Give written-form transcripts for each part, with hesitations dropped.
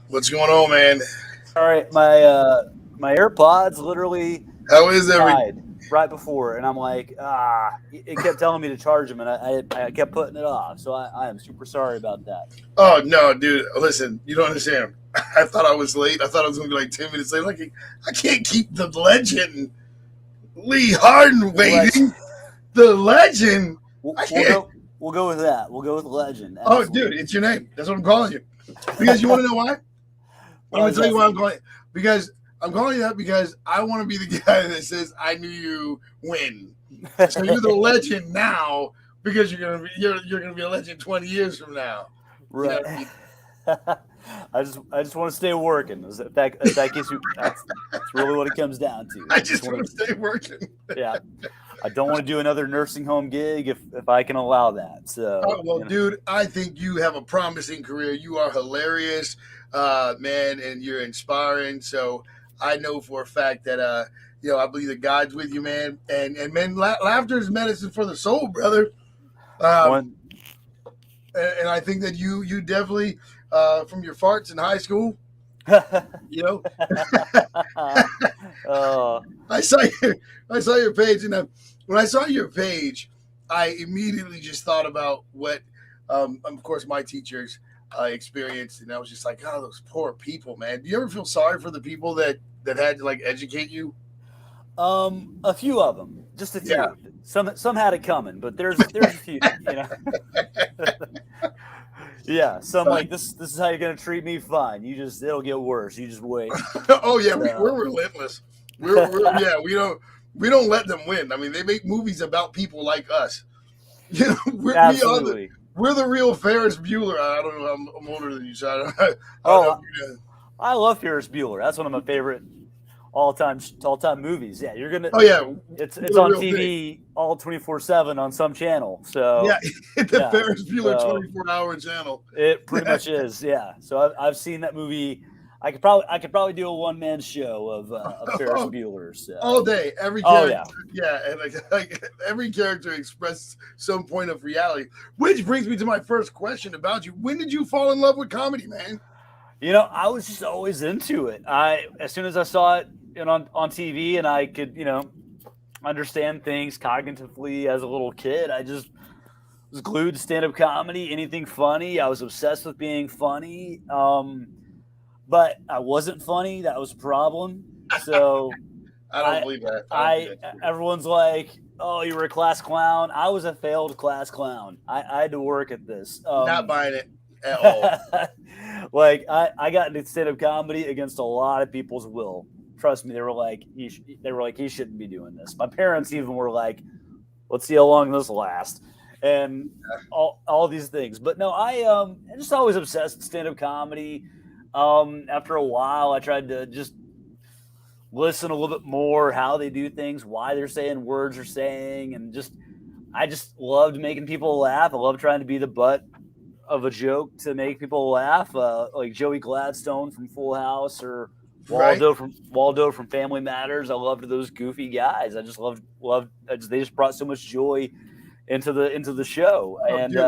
What's going on, man? All right, my AirPods literally How is everything? died right before, and I'm like, it kept telling me to charge them, and I kept putting it off. So I am super sorry about that. Oh no, dude! Listen, you don't understand. I thought I was late. I thought I was gonna be like 10 minutes late. Like I can't keep the legend Lee Hardin Legend. waiting. The legend. We'll, I we'll can't. go. We'll go with that. We'll go with legend. Oh, dude, Absolutely. it's your name. That's what I'm calling you. Because you want to know why? I'm Why gonna is tell that you why for I'm you? calling. Because I'm calling you that because I want to be the guy that says I knew you when. So you're the legend now because you're gonna be a legend 20 years from now. You know Right. what I mean? I just want to stay working. If that gets you, that's really what it comes down to. I I just just want want to to. stay working. Yeah. I don't want to do another nursing home gig if I can allow that. Oh, So well, dude, I think you have a promising career. You are hilarious, man, and you're inspiring. So I know for a fact that I believe that God's with you, man. And man, laughter is medicine for the soul, brother. Um, one. and I think that you definitely from your farts in high school, you know, uh, I saw your I saw your page, and when I saw your page, I immediately just thought about what, of course, my teachers experienced, and I was just like, oh, those poor people, man. Do you ever feel sorry for the people that had to like educate you? a few of them, just a Yeah. few. Some had it coming, but there's a few. You know, yeah. Some like this. This is how you're gonna treat me. Fine. It'll get worse. You just wait. Oh yeah, we're So relentless. We're yeah, we don't let them win. I mean, they make movies about people like us. You know, we are the absolutely. we're the real Ferris Bueller. I don't know. I'm older than you, so I don't know if Oh, you know. I love Ferris Bueller. That's one of my favorite all time movies. Yeah, you're gonna. Oh yeah, It's we're the on real thing. TV all 24/7 on some channel. Yeah, So the yeah. Ferris Bueller So 24-hour channel. it pretty much is. Yeah. So I've seen that movie. I could probably do a one man show of Ferris Oh, Bueller. all So day, every oh character. yeah. Yeah, and like every character expressed some point of reality. Which brings me to my first question about you. When did you fall in love with comedy, man? I was just always into it. I as soon as I saw it on TV and I could understand things cognitively as a little kid, I just was glued to stand up comedy. Anything funny, I was obsessed with being funny. But I wasn't funny. That was a problem. So I don't I believe that. I don't think I that's true. everyone's like, "Oh, you were a class clown." I was a failed class clown. I had to work at this. Not buying it at all. Like I got into stand-up comedy against a lot of people's will. Trust me, they were like he shouldn't be doing this. My parents even were like, let's see how long this lasts, and all these things. But no, I'm just always obsessed with stand-up comedy. After a while, I tried to just listen a little bit more how they do things, why they're saying words they're saying, and I just loved making people laugh. I love trying to be the butt of a joke to make people laugh, like Joey Gladstone from Full House or Right? Waldo from Family Matters. I loved those goofy guys. I just loved. They just brought so much joy into the show, Oh, and dude,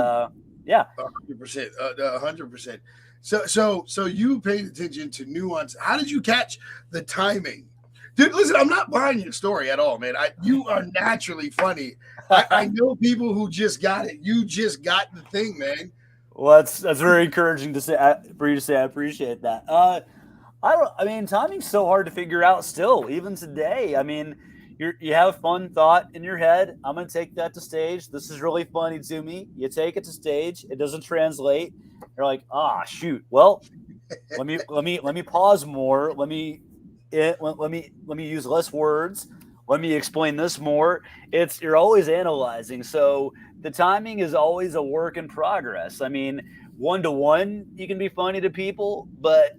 yeah, 100%, 100%. So you paid attention to nuance. How did you catch the timing? Dude, listen, I'm not buying your story at all, man. You are naturally funny. I know people who just got it. You just got the thing, man. well, that's very encouraging to say for you to say. I appreciate that. I don't. I mean, timing's so hard to figure out still, even today. I mean, you have a fun thought in your head. I'm gonna take that to stage. This is really funny to me. You take it to stage. It doesn't translate. You're like, shoot. Well, let me pause more. Let me use less words. Let me explain this more. You're always analyzing. So the timing is always a work in progress. I mean, one to one, you can be funny to people, but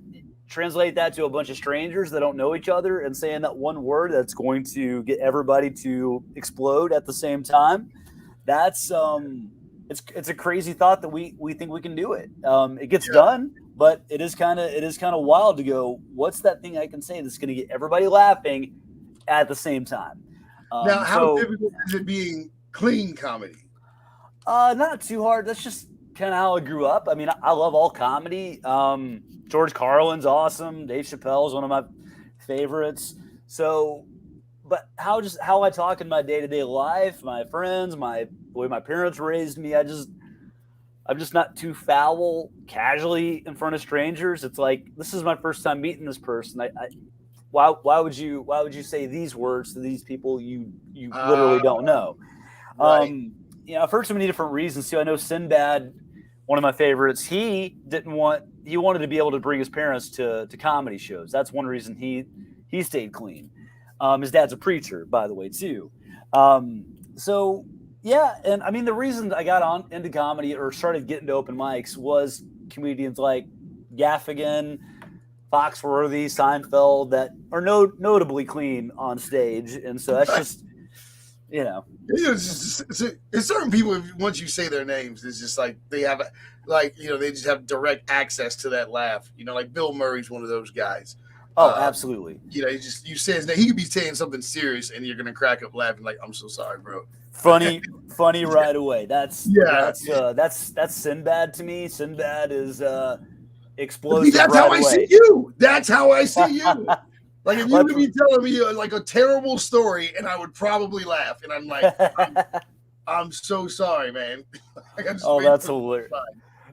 translate that to a bunch of strangers that don't know each other and saying that one word that's going to get everybody to explode at the same time. That's it's a crazy thought that we think we can do it. It gets Yeah. done, but it is kind of wild to go. What's that thing I can say that's going to get everybody laughing at the same time? Now, how So difficult is it being clean comedy? not too hard. That's just kind of how I grew up. I mean, I love all comedy. George Carlin's awesome. Dave Chappelle's one of my favorites. So, but how I talk in my day to day life, my friends, the way my parents raised me, I'm just not too foul casually in front of strangers. It's like this is my first time meeting this person. Why would you say these words to these people you literally don't know? Right. For so many different reasons too. I know Sinbad, one of my favorites. He wanted to be able to bring his parents to comedy shows. That's one reason he stayed clean. His dad's a preacher, by the way, too. So yeah, and I mean the reason I got on into comedy or started getting to open mics was comedians like Gaffigan, Foxworthy, Seinfeld that are notably clean on stage, and so that's just It's certain people. Once you say their names, it's just like they have, they just have direct access to that laugh. Like Bill Murray's one of those guys. Oh, absolutely. You say his name, he could be saying something serious, and you're gonna crack up laughing. Like, I'm so sorry, bro. Funny right away. That's Sinbad to me. Sinbad is explosive. That's right how away. I see you. That's how I see you. Like if you would be telling me like a terrible story, and I would probably laugh, and I'm like, I'm so sorry, man. That's hilarious.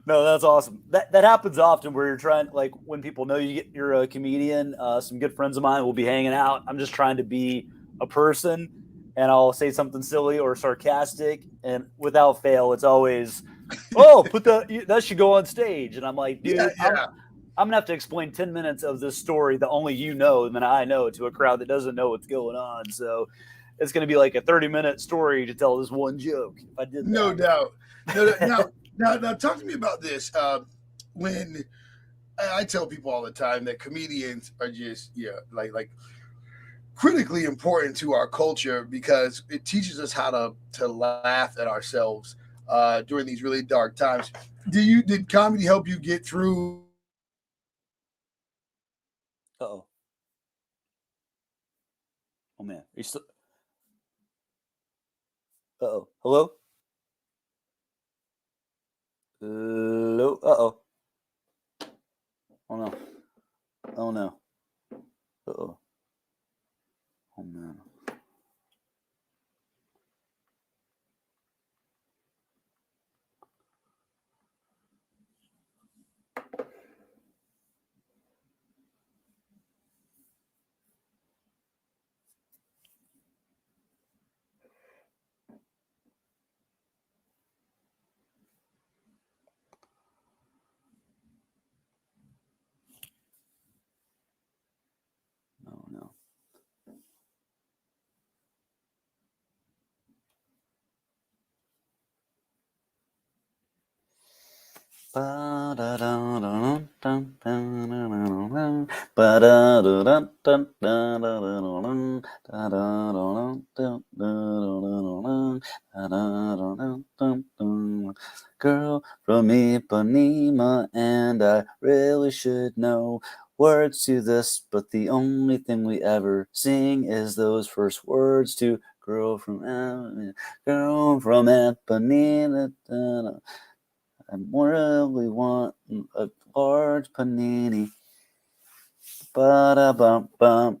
No, that's awesome. That happens often where you're trying, like when people know you're a comedian. Some good friends of mine will be hanging out. I'm just trying to be a person, and I'll say something silly or sarcastic, and without fail, it's always, "Oh, that should go on stage." And I'm like, dude, I'm gonna have to explain 10 minutes of this story that only you know and then I know to a crowd that doesn't know what's going on. So it's gonna be like a 30-minute story to tell this one joke. If I did that. No doubt. Now, talk to me about this. When I tell people all the time that comedians are just like critically important to our culture because it teaches us how to laugh at ourselves during these really dark times. Did comedy help you get through? Oh man, are you still? Hello. Hello. Oh no. Oh no. Oh man. Oh no. Girl from Ipanema, and I really should know words to this, but the only thing we ever sing is those first words to girl from Ipanema. I really want a large panini. Ba-da-bum-bum.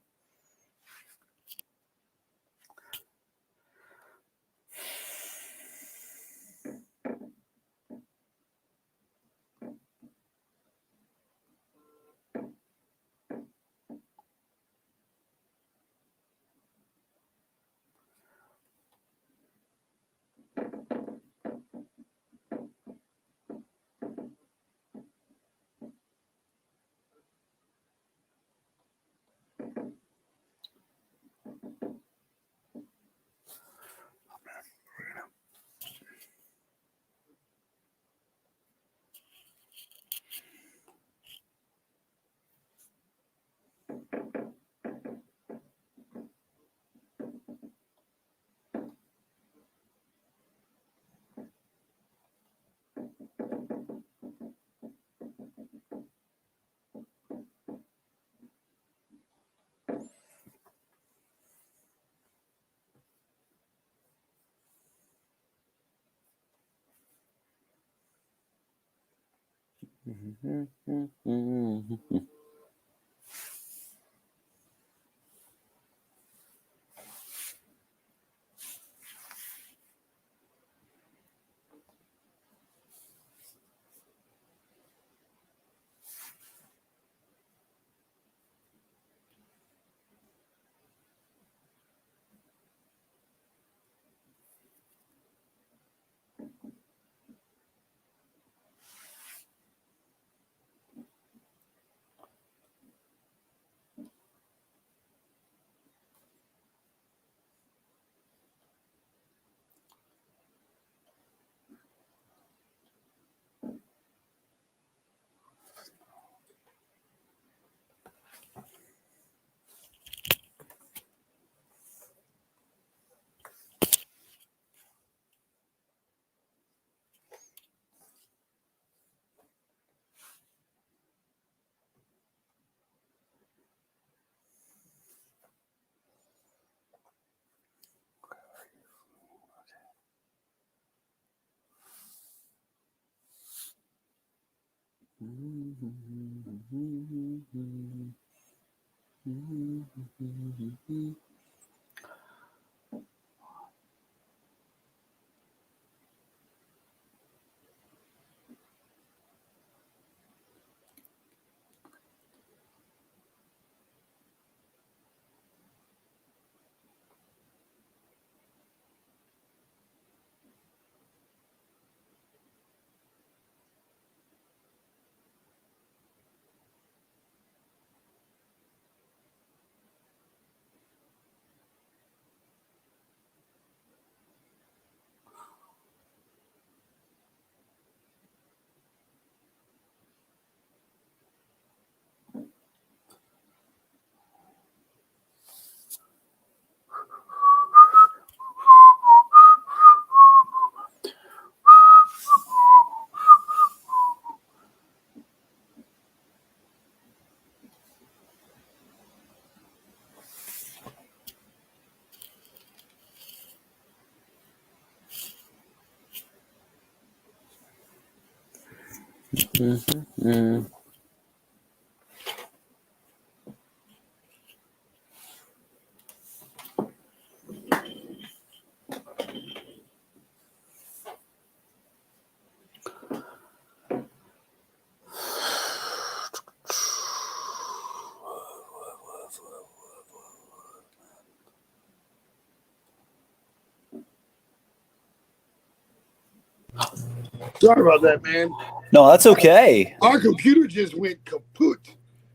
Sorry about that, man. No, that's okay. Our computer just went kaput.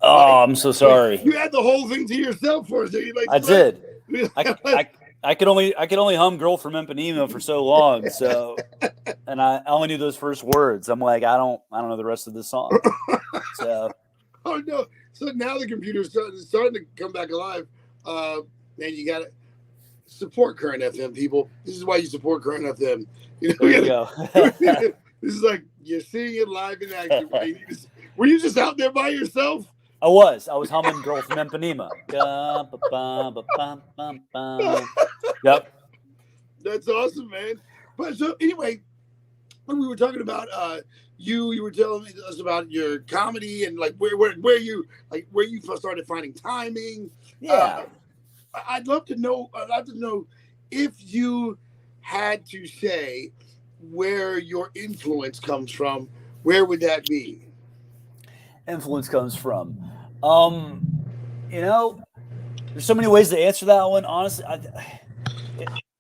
Oh, I'm so sorry. You had the whole thing to yourself for us. I did. I could only hum "Girl from Ipanema" for so long. So, and I only knew those first words. I'm like, I don't know the rest of the song. So, oh no! So now the computer's starting to come back alive. Man, you got to support Current FM, people. This is why you support Current FM. You know, there you go. This is like you're seeing it live in action. Were you just out there by yourself? I was humming "Girl from Ipanema." Yep. That's awesome, man. But so anyway, when we were talking about you were telling us about your comedy and like where you started finding timing. Yeah. I'd love to know if you had to say where your influence comes from, where would that be? Influence comes from. There's so many ways to answer that one. Honestly,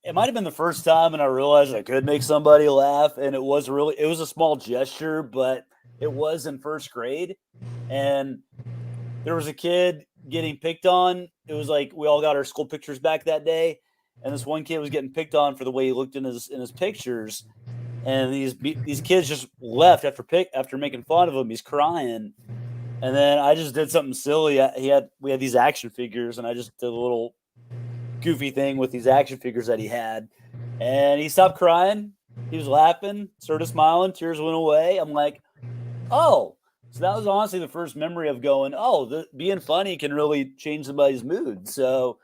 it might have been the first time, and I realized I could make somebody laugh, and it was a small gesture, but it was in first grade, and there was a kid getting picked on. It was like we all got our school pictures back that day, and this one kid was getting picked on for the way he looked in his pictures, and these kids just left after making fun of him. He's crying. And then I just did something silly. We had these action figures, and I just did a little goofy thing with these action figures that he had. And he stopped crying. He was laughing, started smiling. Tears went away. I'm like, oh. So that was honestly the first memory of going, oh, being funny can really change somebody's mood. So,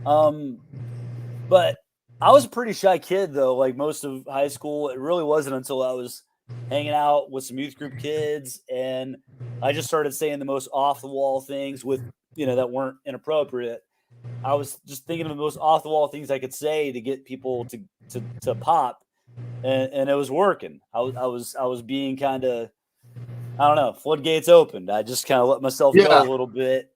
but I was a pretty shy kid, though, like most of high school. It really wasn't until I was hanging out with some youth group kids, and I just started saying the most off the wall things with, that weren't inappropriate. I was just thinking of the most off the wall things I could say to get people to pop, and it was working. I was being kind of, I don't know, floodgates opened. I just kind of let myself go a little bit,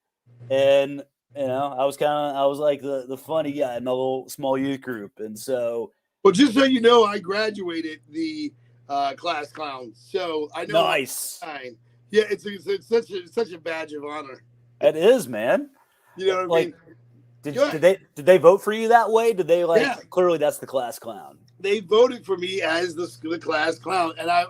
and I was like the funny guy in a little small youth group, and so. Well, just so you know, I graduated the class clown, so I know. Nice. Yeah, it's such a badge of honor. It is, man. You know what I mean? Did they vote for you that way? Did they clearly that's the class clown? They voted for me as the class clown, and I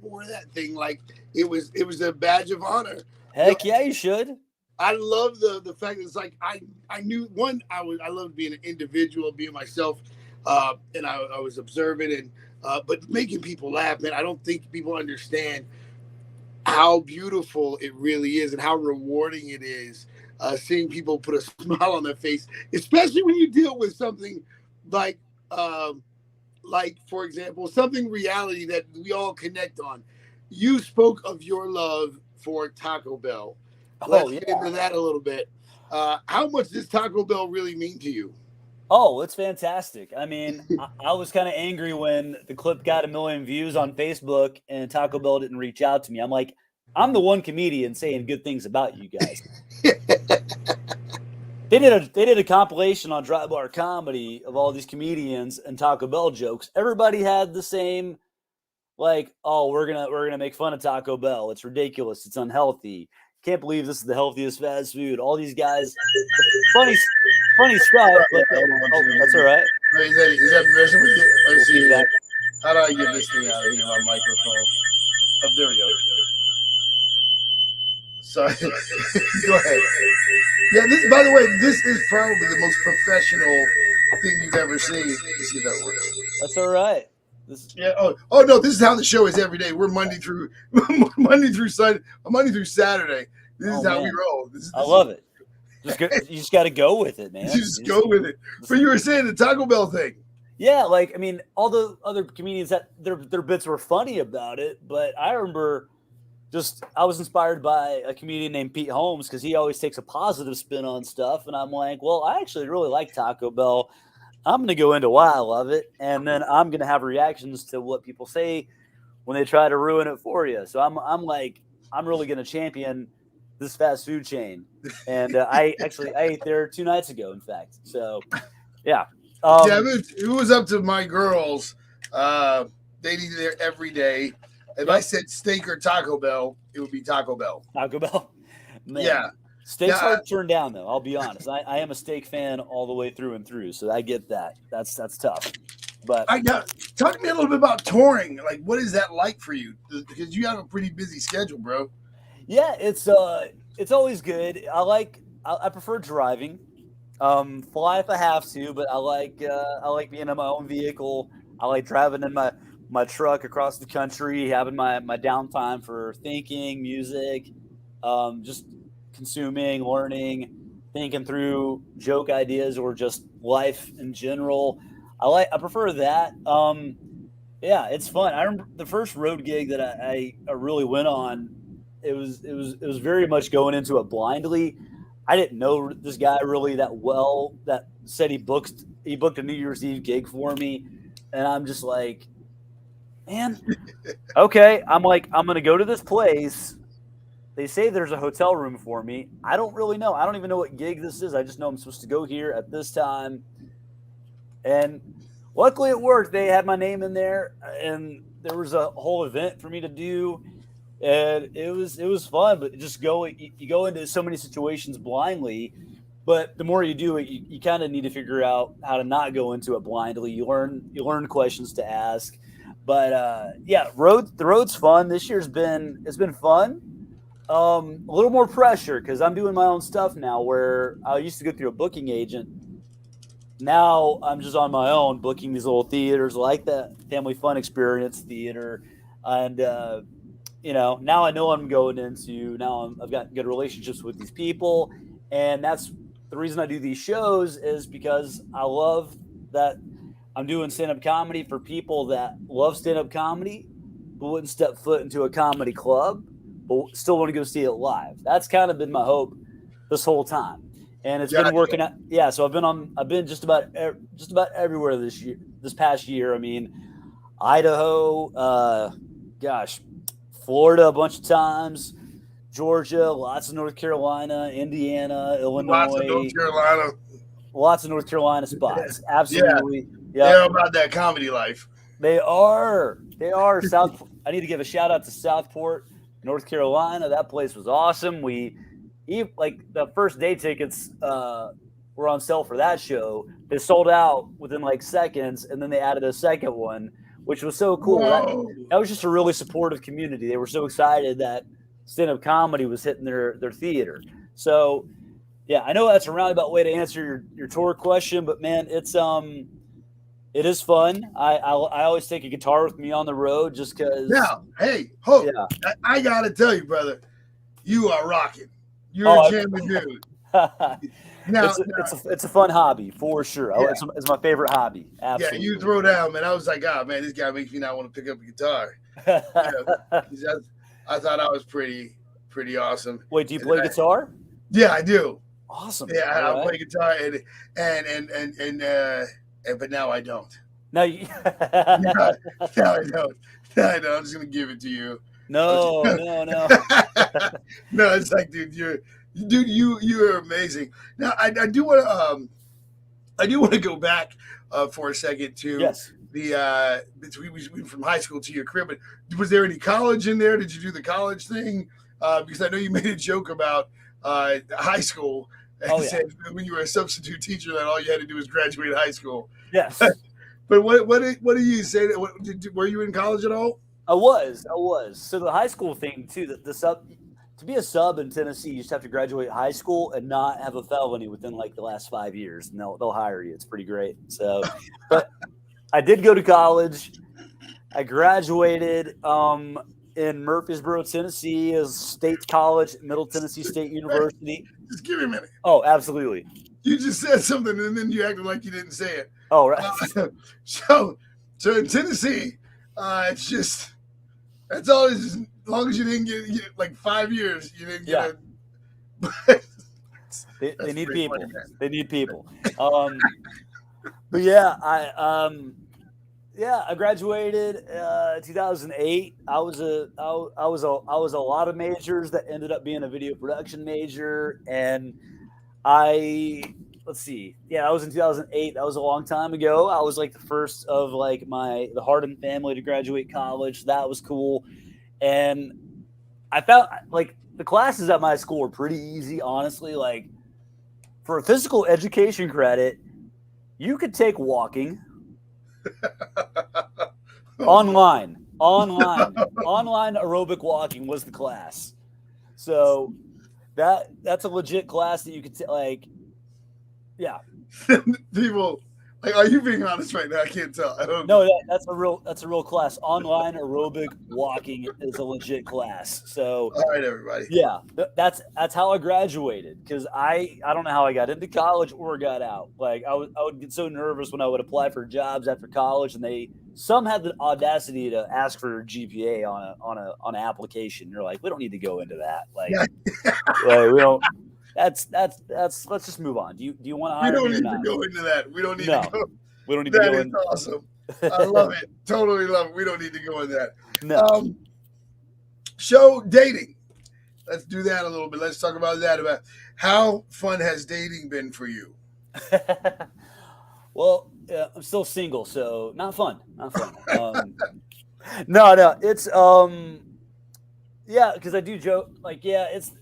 wore that thing like it was a badge of honor. Heck yeah, you should. I love the fact that it's like I knew I loved being an individual, being myself, and I was observant and but making people laugh, man. I don't think people understand how beautiful it really is and how rewarding it is seeing people put a smile on their face, especially when you deal with something like for example, something reality that we all connect on. You spoke of your love for Taco Bell. Let's get into that a little bit. How much does Taco Bell really mean to you? Oh, it's fantastic. I mean, I was kind of angry when the clip got 1 million views on Facebook and Taco Bell didn't reach out to me. I'm like, I'm the one comedian saying good things about you guys. They did a compilation on Dry Bar Comedy of all these comedians and Taco Bell jokes. Everybody had the same, like, oh, we're gonna make fun of Taco Bell. It's ridiculous. It's unhealthy. Can't believe this is the healthiest fast food. All these guys, funny stuff. But, that's all right. Is that version with you? Let's see. How do I get this thing out of here on microphone? Oh, there we go. Sorry. Go ahead. Yeah, by the way, this is probably the most professional thing you've ever seen. Let's see if that works. That's all right. Oh no, this is how the show is every day. We're Monday through Sunday, Monday through Saturday. This is how we roll. I love it. You just got to go with it, man. You just go with it. But you were saying the Taco Bell thing. Yeah, like, I mean, all the other comedians that their bits were funny about it, but I remember I was inspired by a comedian named Pete Holmes because he always takes a positive spin on stuff, and I'm like, well, I actually really like Taco Bell. I'm going to go into why I love it, and then I'm going to have reactions to what people say when they try to ruin it for you. So I'm really going to champion this fast food chain, and I ate there 2 nights ago, in fact. So, yeah. It was up to my girls. They eat there every day. If I said steak or Taco Bell, it would be Taco Bell. Taco Bell? Man. Yeah. Steak's hard to turn down, though. I'll be honest. I am a steak fan all the way through and through, so I get that. That's tough. But talk to me a little bit about touring. Like, what is that like for you? Because you have a pretty busy schedule, bro. Yeah, it's always good. I prefer driving. Fly if I have to, but I like being in my own vehicle. I like driving in my truck across the country, having my downtime for thinking, music, just consuming, learning, thinking through joke ideas or just life in general. I prefer that. Yeah, it's fun. I remember the first road gig that I really went on. It was very much going into it blindly. I didn't know this guy really that well. That said he booked a New Year's Eve gig for me, and I'm just like, man, okay. I'm gonna go to this place. They say there's a hotel room for me. I don't really know. I don't even know what gig this is. I just know I'm supposed to go here at this time. And luckily it worked. They had my name in there, and there was a whole event for me to do. And it was fun, but you go into so many situations blindly. But the more you do it, you kind of need to figure out how to not go into it blindly. You learn questions to ask. But yeah, the road's fun. This year's it's been fun. A little more pressure because I'm doing my own stuff now, where I used to go through a booking agent. Now I'm just on my own booking these little theaters like the Family Fun Experience Theater. And, now I know what I'm going into. Now I've got good relationships with these people. And that's the reason I do these shows, is because I love that I'm doing stand-up comedy for people that love stand-up comedy. but wouldn't step foot into a comedy club, but still want to go see it live. That's kind of been my hope this whole time, and it's been working out. Yeah, so I've been just about everywhere this past year. I mean, Idaho, Florida a bunch of times, Georgia, lots of North Carolina, Indiana, Illinois, lots of North Carolina spots. Absolutely, yeah. They're about that comedy life. They are South. I need to give a shout out to Southport, North Carolina. That place was awesome. Like the first day tickets were on sale for that show. They sold out within like seconds, and then they added a second one, which was so cool. That was just a really supportive community. They were so excited that stand-up comedy was hitting their theater. So, yeah, I know that's a roundabout way to answer your tour question, but man, it is fun. I always take a guitar with me on the road just because. Now, hey, Hope, yeah. I gotta tell you, brother, you are rocking. You're a jamming dude. Now, it's a fun hobby for sure. Yeah. It's my favorite hobby. Absolutely. Yeah, you throw down, man. I was like, oh man, this guy makes me not want to pick up a guitar. I thought I was pretty awesome. Wait, do you play guitar? Yeah, I do. Awesome. Yeah, I play guitar and but now I don't. No, I don't. I'm just gonna give it to you. No. No, it's like, dude, you're amazing. Now, I do want to go back for a second to the between from high school to your career. But was there any college in there? Did you do the college thing? Because I know you made a joke about high school and said when you were a substitute teacher that all you had to do was graduate high school. Yes. But what do you say? Were you in college at all? I was. So the high school thing too. To be a sub in Tennessee, you just have to graduate high school and not have a felony within like the last 5 years, and they'll hire you. It's pretty great. So, but I did go to college. I graduated in Murfreesboro, Tennessee, as State College, Middle Tennessee State University. Just give me a minute. Oh, absolutely. You just said something, and then you acted like you didn't say it. Oh, right. So in Tennessee, it's just that's all. It's just, as long as you didn't get like 5 years, you didn't get it. They need people. Funny, they need people. But yeah, I graduated 2008. I was a lot of majors that ended up being a video production major, and let's see. Yeah, I was in 2008. That was a long time ago. I was like the first of like the Hardin family to graduate college. That was cool. And I found like the classes at my school were pretty easy, honestly. Like for a physical education credit, you could take walking online aerobic walking was the class. So that's a legit class that you could like. Yeah. People, like, are you being honest right now? I can't tell. I don't know. No, that's a real class. Online aerobic walking is a legit class. So all right, everybody. Yeah, that's how I graduated, because I don't know how I got into college or got out. Like I would get so nervous when I would apply for jobs after college, and some had the audacity to ask for a GPA on an application. You're like, we don't need to go into that. Like, like we don't. That's let's just move on. Do you want to hire me? We don't need to go into that. We don't need to go. We don't need to go into that. Is awesome. I love it. Totally love it. We don't need to go into that. No. So dating. Let's do that a little bit. Let's talk about that. About how fun has dating been for you? Well, I'm still single, so not fun. Not fun. No. It's because I do joke. Like, it's.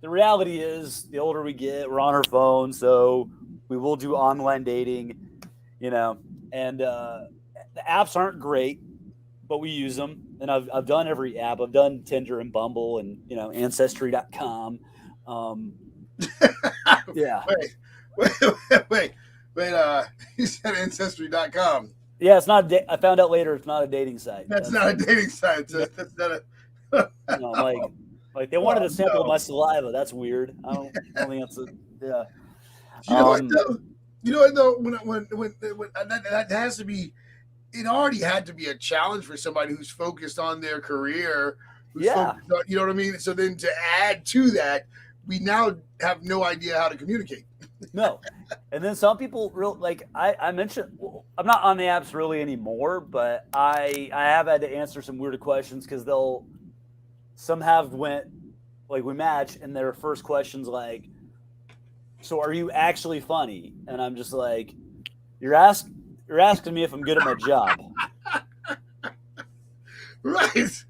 The reality is, the older we get, we're on our phone, so we will do online dating, and the apps aren't great, but we use them. And I've done every app. I've done Tinder and Bumble and, Ancestry.com. Yeah. Wait. You said Ancestry.com. Yeah, it's not. I found out later it's not a dating site. That's not a dating site. That's not a. Like they wanted to sample my saliva. That's weird. I don't think that's yeah. You know what though? When that has to be it already had to be a challenge for somebody who's focused on their career, who's Yeah. focused on, you know what I mean? So then to add to that, we now have no idea how to communicate. No. And then some people like I mentioned, I'm not on the apps really anymore, but I have had to answer some weird questions because some have went like we match and their first question's like, so are you actually funny? And I'm just like, you're asking me if I'm good at my job. Right.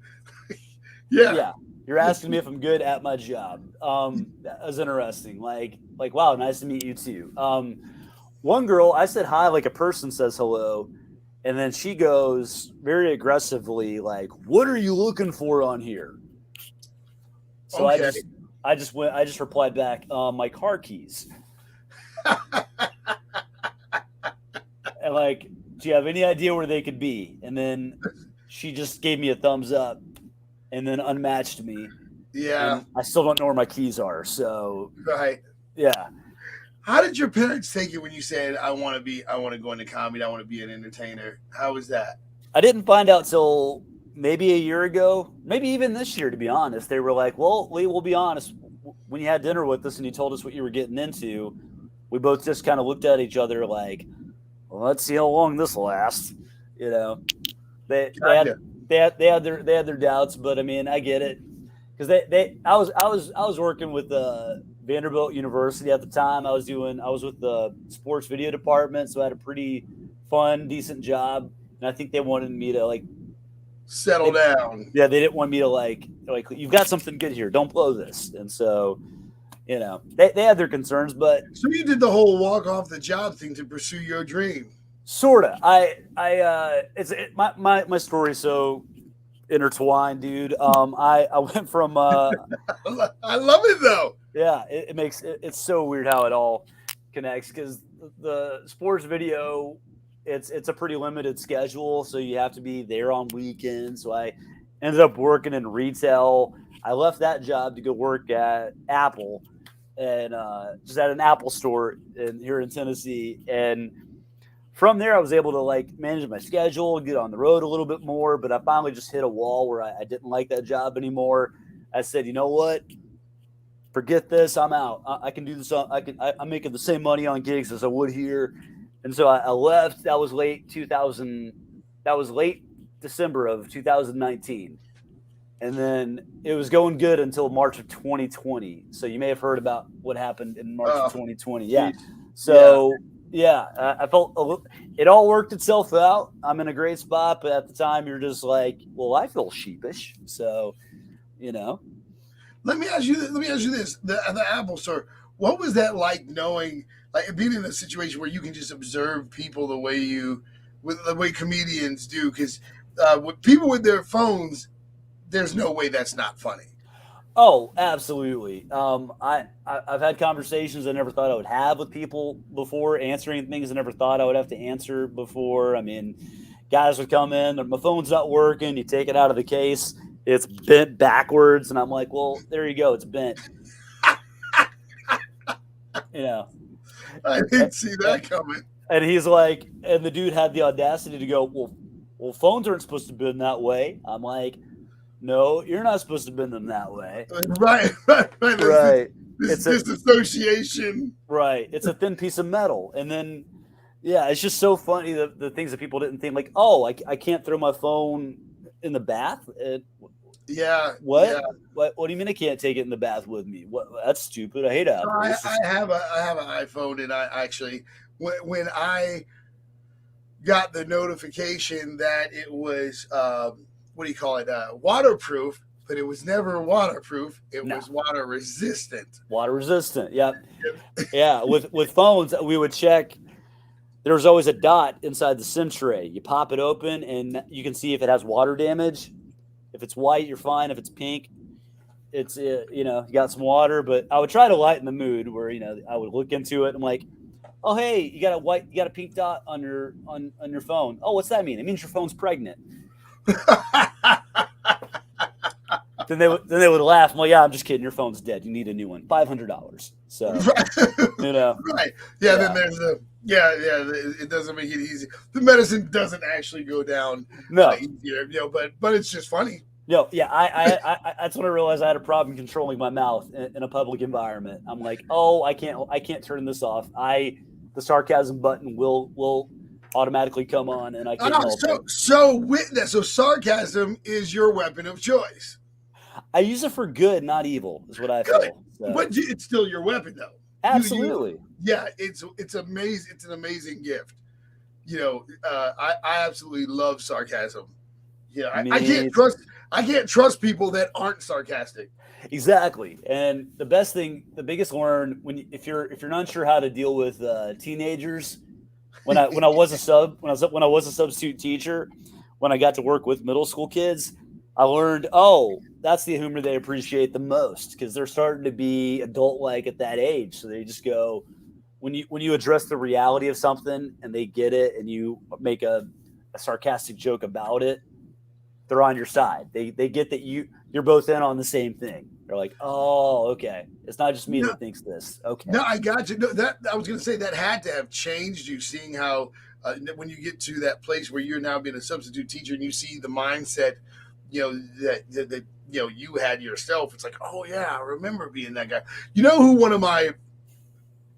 Yeah. You're asking me if I'm good at my job. That was interesting. Like, wow, nice to meet you too. One girl, I said hi like a person says hello, and then she goes very aggressively, like, "What are you looking for on here?" So Okay. I just replied back, "My car keys." And like, do you have any idea where they could be? And then she just gave me a thumbs up. And then unmatched me. Yeah. And I still don't know where my keys are. So Right. yeah. How did your parents take it when you said, I want to go into comedy, I want to be an entertainer? How was that? I didn't find out till maybe a year ago, maybe even this year, to be honest. They were like, well, Lee, we'll be honest. When you had dinner with us and you told us what you were getting into, we both just kind of looked at each other like, well, let's see how long this lasts. You know, they had their doubts, but I mean, I get it because I was working with Vanderbilt University at the time. I was with the sports video department, so I had a pretty fun, decent job, and I think they wanted me to like settle down. Yeah, they didn't want me to like you've got something good here, don't blow this, and so you know they had their concerns, but so you did the whole walk off the job thing to pursue your dream. Sorta. My story's so intertwined, dude. I went from I love it though. Yeah, it's so weird how it all connects because the sports video, it's a pretty limited schedule, so you have to be there on weekends. So I ended up working in retail. I left that job to go work at Apple and just at an Apple store here in Tennessee. And from there, I was able to like manage my schedule, get on the road a little bit more, but I finally just hit a wall where I didn't like that job anymore. I said, you know what? Forget this. I'm out. I can do this. I'm making the same money on gigs as I would here. And so I left. That was late December of 2019. And then it was going good until March of 2020. So you may have heard about what happened in March of 2020. Yeah. So yeah, I felt it all worked itself out. I'm in a great spot, but at the time you're just like, well, I feel sheepish. So, you know. Let me ask you this: the Apple Store. What was that like? Knowing, like, being in a situation where you can just observe people the way comedians do? Because with people with their phones, there's no way that's not funny. Oh, absolutely. I've had conversations I never thought I would have with people before, answering things I never thought I would have to answer before. I mean, guys would come in, my phone's not working. You take it out of the case, it's bent backwards, and I'm like, well, there you go, it's bent. You know, I didn't see that coming. And he's like, and the dude had the audacity to go, well, phones aren't supposed to bend that way. I'm like, no, you're not supposed to bend them that way. Right. It's disassociation. Right. It's a thin piece of metal. And then, yeah, it's just so funny the things that people didn't think, like, oh, I can't throw my phone in the bath. Yeah. What? Yeah. What do you mean I can't take it in the bath with me? What? That's stupid. I hate Apple. I have an iPhone, and I actually, when I got the notification that it was what do you call it? Waterproof, but it was never waterproof. It was water resistant. Water resistant. Yep. Yeah. With phones, we would check. There was always a dot inside the SIM tray. You pop it open, and you can see if it has water damage. If it's white, you're fine. If it's pink, it's you got some water. But I would try to lighten the mood where I would look into it. I'm like, oh hey, you got a pink dot on your phone. Oh, what's that mean? It means your phone's pregnant. Then they would laugh. I'm like, yeah, I'm just kidding. Your phone's dead. You need a new one. $500. So right. Right. Yeah. Then there's Yeah, it doesn't make it easy. The medicine doesn't actually go down No, easier, but it's just funny. no, yeah. I that's when I realized I had a problem controlling my mouth in a public environment. I'm like, oh, I can't turn this off. The sarcasm button will automatically come on, and I can't help it. So with that, so sarcasm is your weapon of choice. I use it for good, not evil, is what I Good, feel. So. but it's still your weapon, though. Absolutely. Yeah, it's amazing. It's an amazing gift. I absolutely love sarcasm. Yeah, I can't trust people that aren't sarcastic. Exactly. And the biggest learn if you're not sure how to deal with teenagers. When I was a substitute teacher, when I got to work with middle school kids, I learned, that's the humor they appreciate the most because they're starting to be adult-like at that age. So they just go, when you address the reality of something and they get it, and you make a sarcastic joke about it, they're on your side. They get that you're both in on the same thing. They're like, oh, okay, it's not just me that thinks this. Okay. No, I got you. No, that I was going to say that had to have changed you, seeing how when you get to that place where you're now being a substitute teacher and you see the mindset, that you had yourself. It's like, oh yeah, I remember being that guy. You know who one of my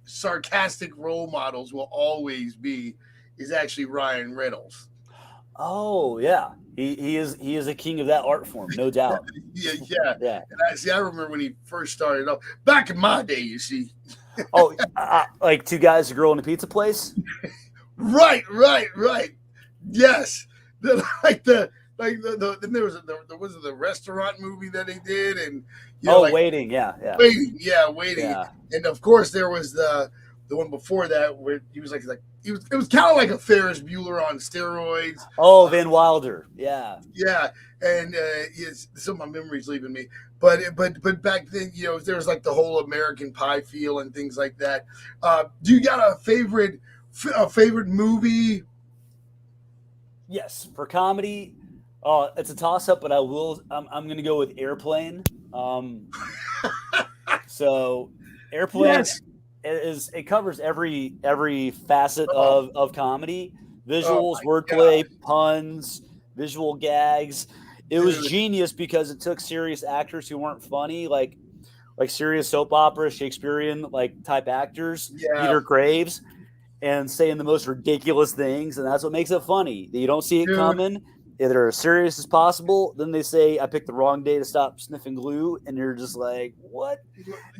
sarcastic role models will always be is actually Ryan Reynolds. Oh yeah, he is a king of that art form, no doubt. yeah. And I remember when he first started off back in my day. You see, like two guys, a girl, in a pizza place. Right. Yes, then there was the restaurant movie that they did, and Waiting, waiting, yeah. And of course there was the one before that where he was it was kind of like a Ferris Bueller on steroids. Oh, Van Wilder, yeah, and some of my memories leaving me, but back then, there was like the whole American Pie feel and things like that. Do you got a favorite movie? Yes, for comedy, it's a toss up, but I'm going to go with Airplane. So Airplane. Yes. It covers every facet of comedy, visuals, wordplay, puns, visual gags. It was genius because it took serious actors who weren't funny, like serious soap opera, Shakespearean type actors, Peter Graves, and saying the most ridiculous things, and that's what makes it funny. You don't see it coming. They're as serious as possible. Then they say, "I picked the wrong day to stop sniffing glue," and you're just like, "What?"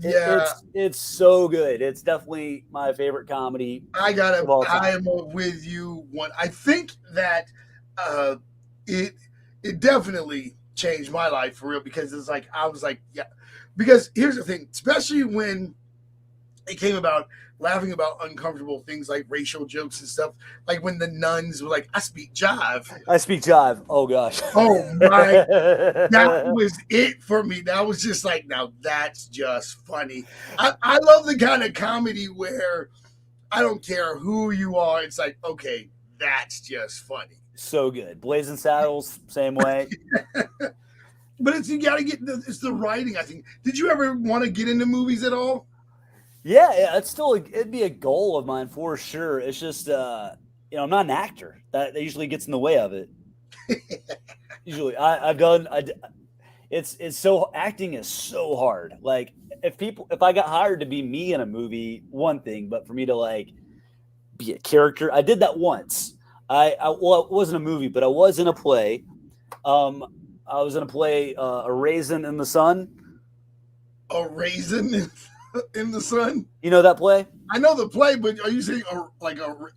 Yeah, it's so good. It's definitely my favorite comedy. I am with you. I think that it definitely changed my life for real, because it's like I was like, yeah. Because here's the thing, especially when it came about laughing about uncomfortable things like racial jokes and stuff, like when the nuns were like, I speak jive. Oh gosh. Oh my. That was it for me. That was just like, now that's just funny. I love the kind of comedy where I don't care who you are. It's like, okay, that's just funny. So good. Blazing Saddles, same way. But you got to it's the writing, I think. Did you ever want to get into movies at all? Yeah, it'd be a goal of mine for sure. It's just, I'm not an actor. That usually gets in the way of it. Usually, acting is so hard. Like if I got hired to be me in a movie, one thing, but for me to be a character, I did that once. It wasn't a movie, but I was in a play. I was in a play, A Raisin in the Sun. A Raisin in the Sun? You know that play? I know the play, but are you saying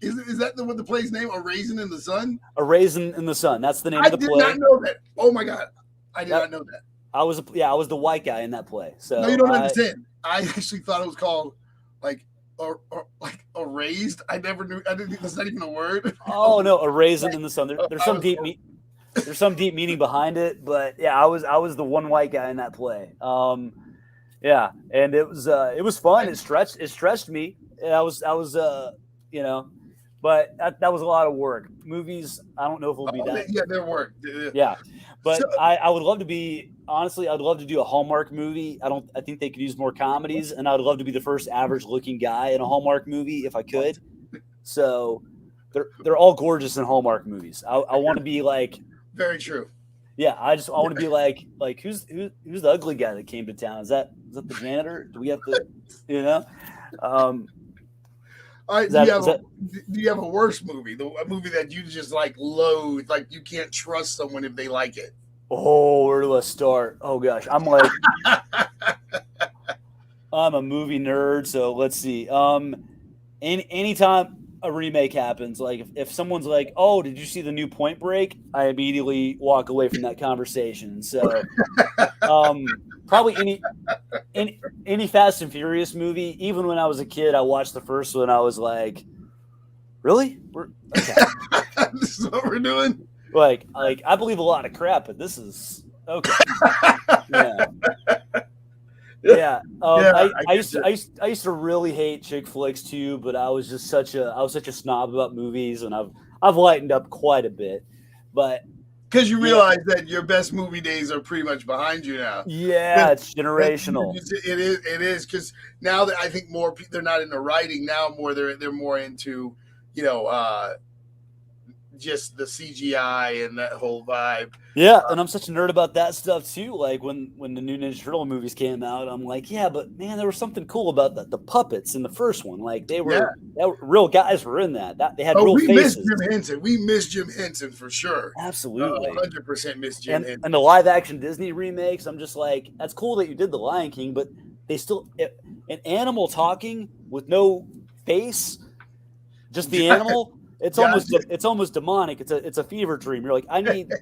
is that what the play's name? A Raisin in the Sun? A Raisin in the Sun. That's the name of the play. I did not know that. Oh my God. I did not know that. I was the white guy in that play. So no, you don't understand. I actually thought it was called erased. I never knew. I didn't think that's not even a word. Oh no, A Raisin in the Sun. There's some deep there's some deep meaning behind it, but yeah, I was the one white guy in that play. Yeah, and it was fun. It stretched me. I was but that was a lot of work. Movies, I don't know if it'll be that. Yeah, their work. Yeah, but I would love to be, honestly, I'd love to do a Hallmark movie. I think they could use more comedies, and I'd love to be the first average looking guy in a Hallmark movie if I could. So they're all gorgeous in Hallmark movies. I want to be like, Very true. yeah, I want to be like who's the ugly guy that came to town? Is that the janitor? Do we have to, you know? Do you have a worse movie? A movie that you just like loathe, like you can't trust someone if they like it. Oh, where do I start? Oh gosh, I'm like, I'm a movie nerd, so let's see. Anytime a remake happens, like if someone's like, "Oh, did you see the new Point Break?" I immediately walk away from that conversation. So, probably any Fast and Furious movie. Even when I was a kid, I watched the first one. I was like, "Really? Okay." This is what we're doing. Like I believe a lot of crap, but this is okay. Yeah. Yeah, I used to really hate chick flicks too, but I was such a snob about movies, and I've lightened up quite a bit. But because you realize that your best movie days are pretty much behind you now. Yeah, it's generational. It is because now that I think more they're not into writing now, they're more into just the CGI and that whole vibe. Yeah, and I'm such a nerd about that stuff too. Like when the new Ninja Turtle movies came out, I'm like, yeah, but man, there was something cool about the puppets in the first one. Like they were real guys were in that they had real faces. We miss Jim Henson for sure. Absolutely, 100% miss Jim Henson. And the live action Disney remakes, I'm just like, that's cool that you did the Lion King, but they still an animal talking with no face, just the animal. It's almost demonic. It's a fever dream. You're like,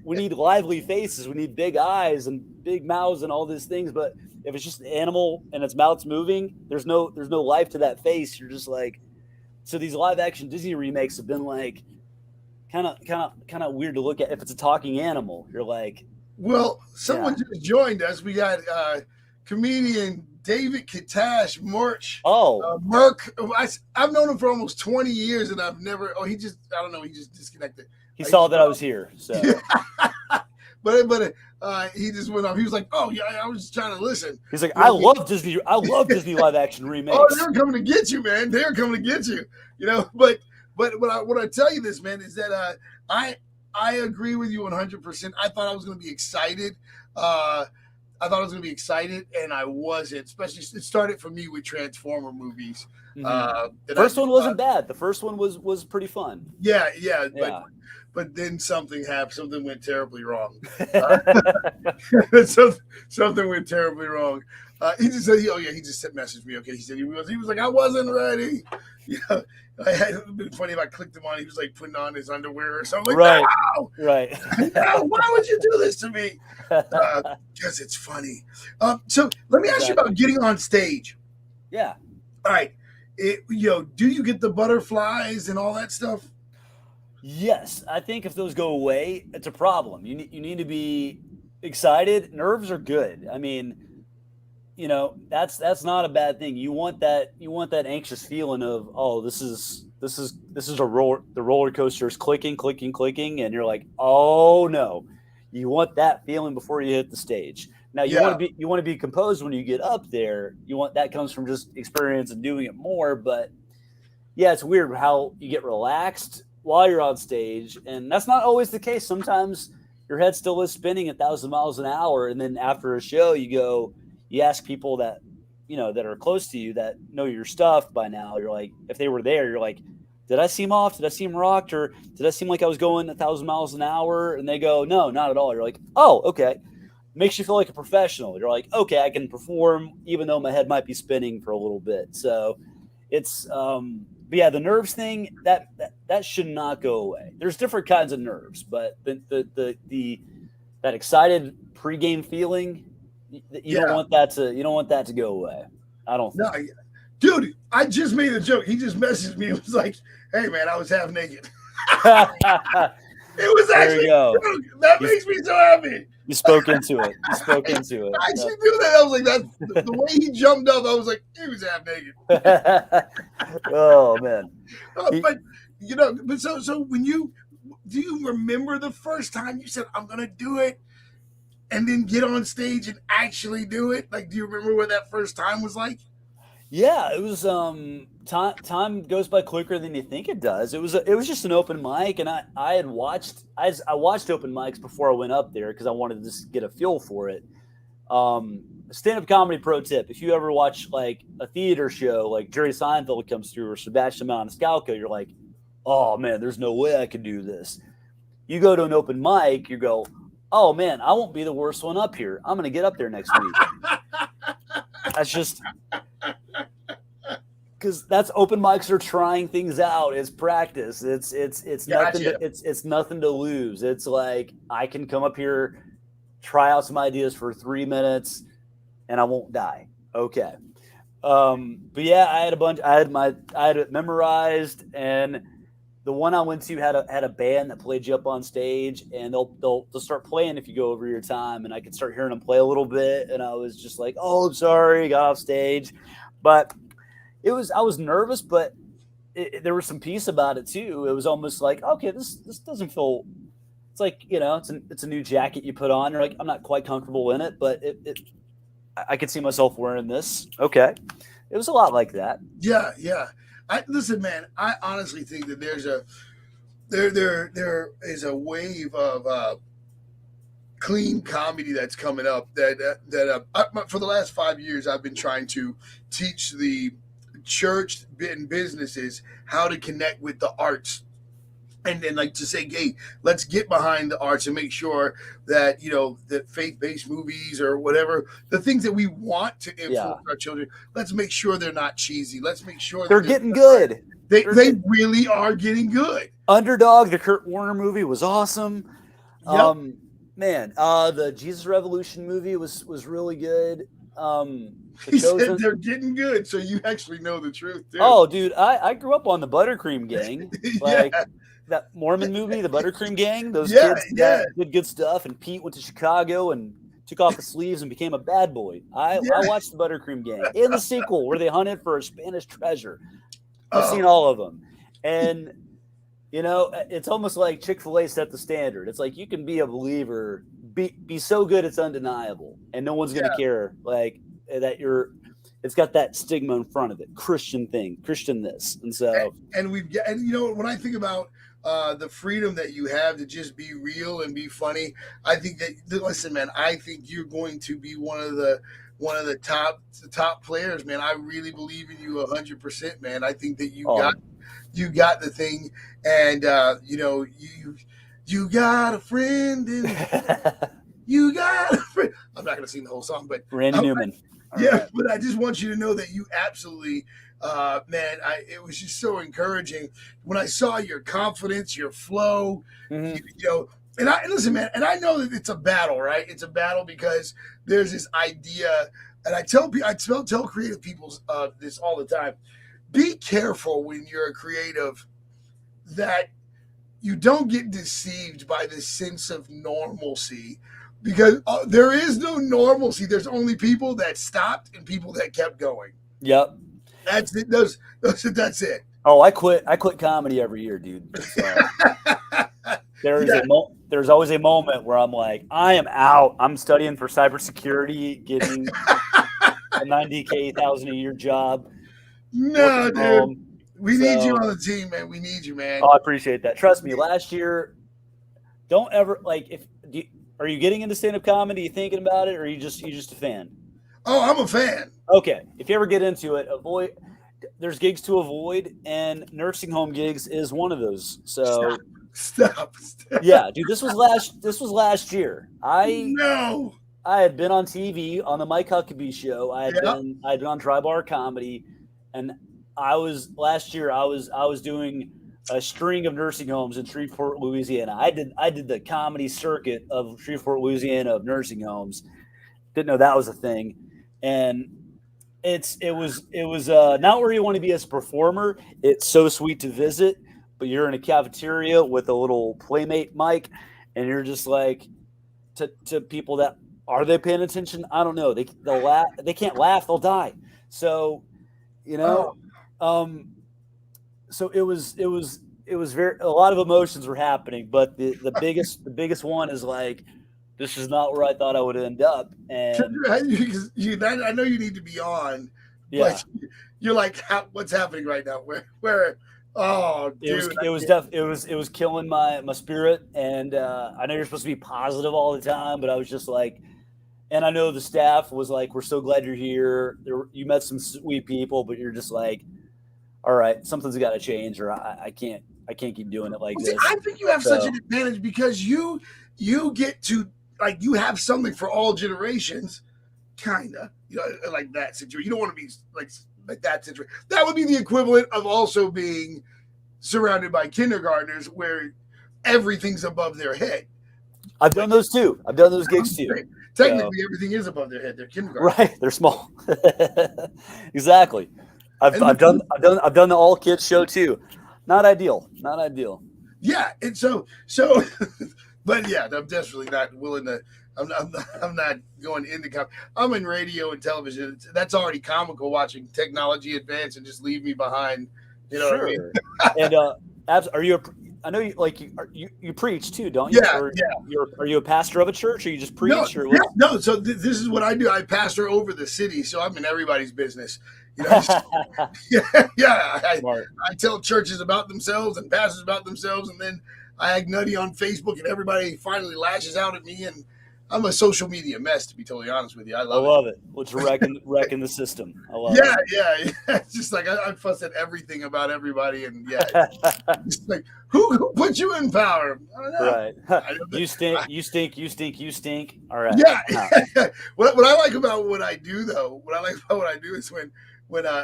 we need lively faces. We need big eyes and big mouths and all these things. But if it's just an animal and its mouth's moving, there's no life to that face. You're just like, so these live action Disney remakes have been like kind of weird to look at. If it's a talking animal, you're like, well, someone just joined us. We got comedian David Katash Murch. Merck. I've known him for almost 20 years, and I've never. He just disconnected. He saw that I was here, so. but he just went off. He was like, "Oh yeah, I was just trying to listen." He's like, "I love Disney live action remakes." Oh, they're coming to get you, man. They're coming to get you. But what I tell you this, man, is that I agree with you 100%. I thought I was going to be excited. And I wasn't. Especially, it started for me with Transformer movies. Mm-hmm. First one wasn't bad. The first one was pretty fun. Yeah. But then something happened. Something went terribly wrong. Something went terribly wrong. He just said, he just messaged me. Okay, he said he was like, I wasn't ready. It would have been funny if I clicked him on. He was like putting on his underwear or something. Like, right. No, why would you do this to me? Because it's funny. So let me ask you about getting on stage. Yeah. All right. Do you get the butterflies and all that stuff? Yes, I think if those go away, it's a problem. You need to be excited. Nerves are good. I mean, that's not a bad thing. You want that anxious feeling of, oh, this is the roller coaster is clicking, and you're like, oh no. You want that feeling before you hit the stage. Now you want to be composed when you get up there. That comes from just experience and doing it more. But yeah, it's weird how you get relaxed while you're on stage, and that's not always the case. Sometimes your head still is spinning 1,000 miles an hour, and then after a show, you ask people that that are close to you that know your stuff by now. You're like, if they were there, you're like, did I seem off? Did I seem rocked? Or did I seem like I was going 1,000 miles an hour? And they go, no, not at all. You're like, oh, okay. Makes you feel like a professional. You're like, okay, I can perform even though my head might be spinning for a little bit. So it's, but yeah, the nerves thing that should not go away. There's different kinds of nerves, but that excited pregame feeling, you don't want that to go away. I don't think. No, dude, I just made a joke. He just messaged me. It was like, hey, man, I was half naked. It was actually a joke. That makes me so happy. You spoke into it. I actually do that. I was like, that's the way he jumped up. I was like, he was half naked. Oh, man. But so when do you remember the first time you said, I'm going to do it, and then get on stage and actually do it? Like, do you remember what that first time was like? Yeah, it was time goes by quicker than you think it does. It was just an open mic, and I watched open mics before I went up there because I wanted to just get a feel for it. Stand-up comedy pro tip: if you ever watch like a theater show, like Jerry Seinfeld comes through or Sebastian Maniscalco, you're like, oh man, there's no way I could do this. You go to an open mic, you go, oh man, I won't be the worst one up here. I'm gonna get up there next week. That's just because that's open mics are trying things out. It's practice. It's nothing. Gotcha. It's nothing to lose. It's like I can come up here, try out some ideas for 3 minutes, and I won't die. Okay. But yeah, I had a bunch. I had it memorized, and the one I went to had a band that played you up on stage, and they'll start playing if you go over your time, and I could start hearing them play a little bit, and I was just like, oh, I'm sorry, got off stage, but I was nervous, but there was some peace about it too. It was almost like, okay, this doesn't feel. It's like, it's a new jacket you put on. You're like, I'm not quite comfortable in it, but I could see myself wearing this. Okay, it was a lot like that. Yeah, yeah. Listen, man. I honestly think that there is a wave of clean comedy that's coming up. For the last 5 years, I've been trying to teach the church and businesses how to connect with the arts. And then, like, to say, hey, let's get behind the arts and make sure that, that faith-based movies or whatever, the things that we want to influence our children, let's make sure they're not cheesy. Let's make sure they're getting good. They really are getting good. Underdog, the Kurt Warner movie, was awesome. Yep. Man, the Jesus Revolution movie was really good. He said they're getting good, so you actually know the truth, too. Oh, dude, I grew up on the Buttercream Gang. Like, that Mormon movie, the Buttercream Gang. Those kids did good stuff, and Pete went to Chicago and took off the sleeves and became a bad boy. I watched the Buttercream Gang in the sequel where they hunted for a Spanish treasure. I've seen all of them, and it's almost like Chick-fil-A set the standard. It's like you can be a believer, be so good it's undeniable, and no one's gonna care like that. It's got that stigma in front of it. Christian this, and so and when I think about the freedom that you have to just be real and be funny, I think that, listen, man, I think you're going to be one of the top players, man. I really believe in you 100%, man. I think that you got the thing, and you got a friend, and you got a friend. I'm not gonna sing the whole song, but Randy Newman. Yeah, but I just want you to know that you absolutely, man, it was just so encouraging when I saw your confidence, your flow, and listen, man, and I know that it's a battle, right? It's a battle because there's this idea, and I tell creative people this all the time. Be careful when you're a creative that you don't get deceived by this sense of normalcy. Because there is no normalcy. There's only people that stopped and people that kept going. Yep. That's it. That's it. Oh, I quit comedy every year, dude. There's always a moment where I'm like, I am out. I'm studying for cybersecurity, getting a $90,000 a year job. No, dude. We need you on the team, man. We need you, man. Oh, I appreciate that. Trust me, last year, don't ever are you getting into stand-up comedy? Are you thinking about it, or are you just a fan? Oh, I'm a fan. Okay. If you ever get into it, there's gigs to avoid, and nursing home gigs is one of those. So stop. Yeah, dude, this was last year. I had been on TV on the Mike Huckabee show. I had been on Dry Bar Comedy, and last year I was doing a string of nursing homes in Shreveport, Louisiana. I did the comedy circuit of Shreveport, Louisiana of nursing homes. Didn't know that was a thing. And it was not where you want to be as a performer. It's so sweet to visit, but you're in a cafeteria with a little playmate mic, and you're just like to people that, are they paying attention? I don't know. They'll laugh. They can't laugh. They'll die. So, so it was a lot of emotions were happening, but the biggest one is like, this is not where I thought I would end up. And I know you need to be on Yeah. Like you're like, what's happening right now? Where? Oh, dude, it was killing my spirit. And I know you're supposed to be positive all the time, but I was just like, and I know the staff was like, we're so glad you're here. You met some sweet people, but you're just like, all right, something's got to change, or I can't keep doing it like this. I think you have such an advantage because you get to, like, you have something for all generations, kinda, like that situation. You don't want to be like that situation. That would be the equivalent of also being surrounded by kindergartners where everything's above their head. I've done those too. I've done those gigs too. Technically, everything is above their head. They're kindergarten. Right. They're small. Exactly. I've done the all kids show too. Not ideal. Yeah, and so, but yeah, I'm definitely not willing to. I'm not going into. I'm in radio and television. That's already comical watching technology advance and just leave me behind. You know sure. what I mean? And are you? I know you preach too, don't you? Yeah. Are you a pastor of a church, or you just preach? No. So this is what I do. I pastor over the city, so I'm in everybody's business. I tell churches about themselves and pastors about themselves, and then I act nutty on Facebook, and everybody finally lashes out at me. And I'm a social media mess, to be totally honest with you. I love it. It's wrecking the system. I love it. Yeah. It's just like I fuss at everything about everybody, and it's like who put you in power? I don't know. Right. You stink. All right. Yeah. What I like about what I do, though, is when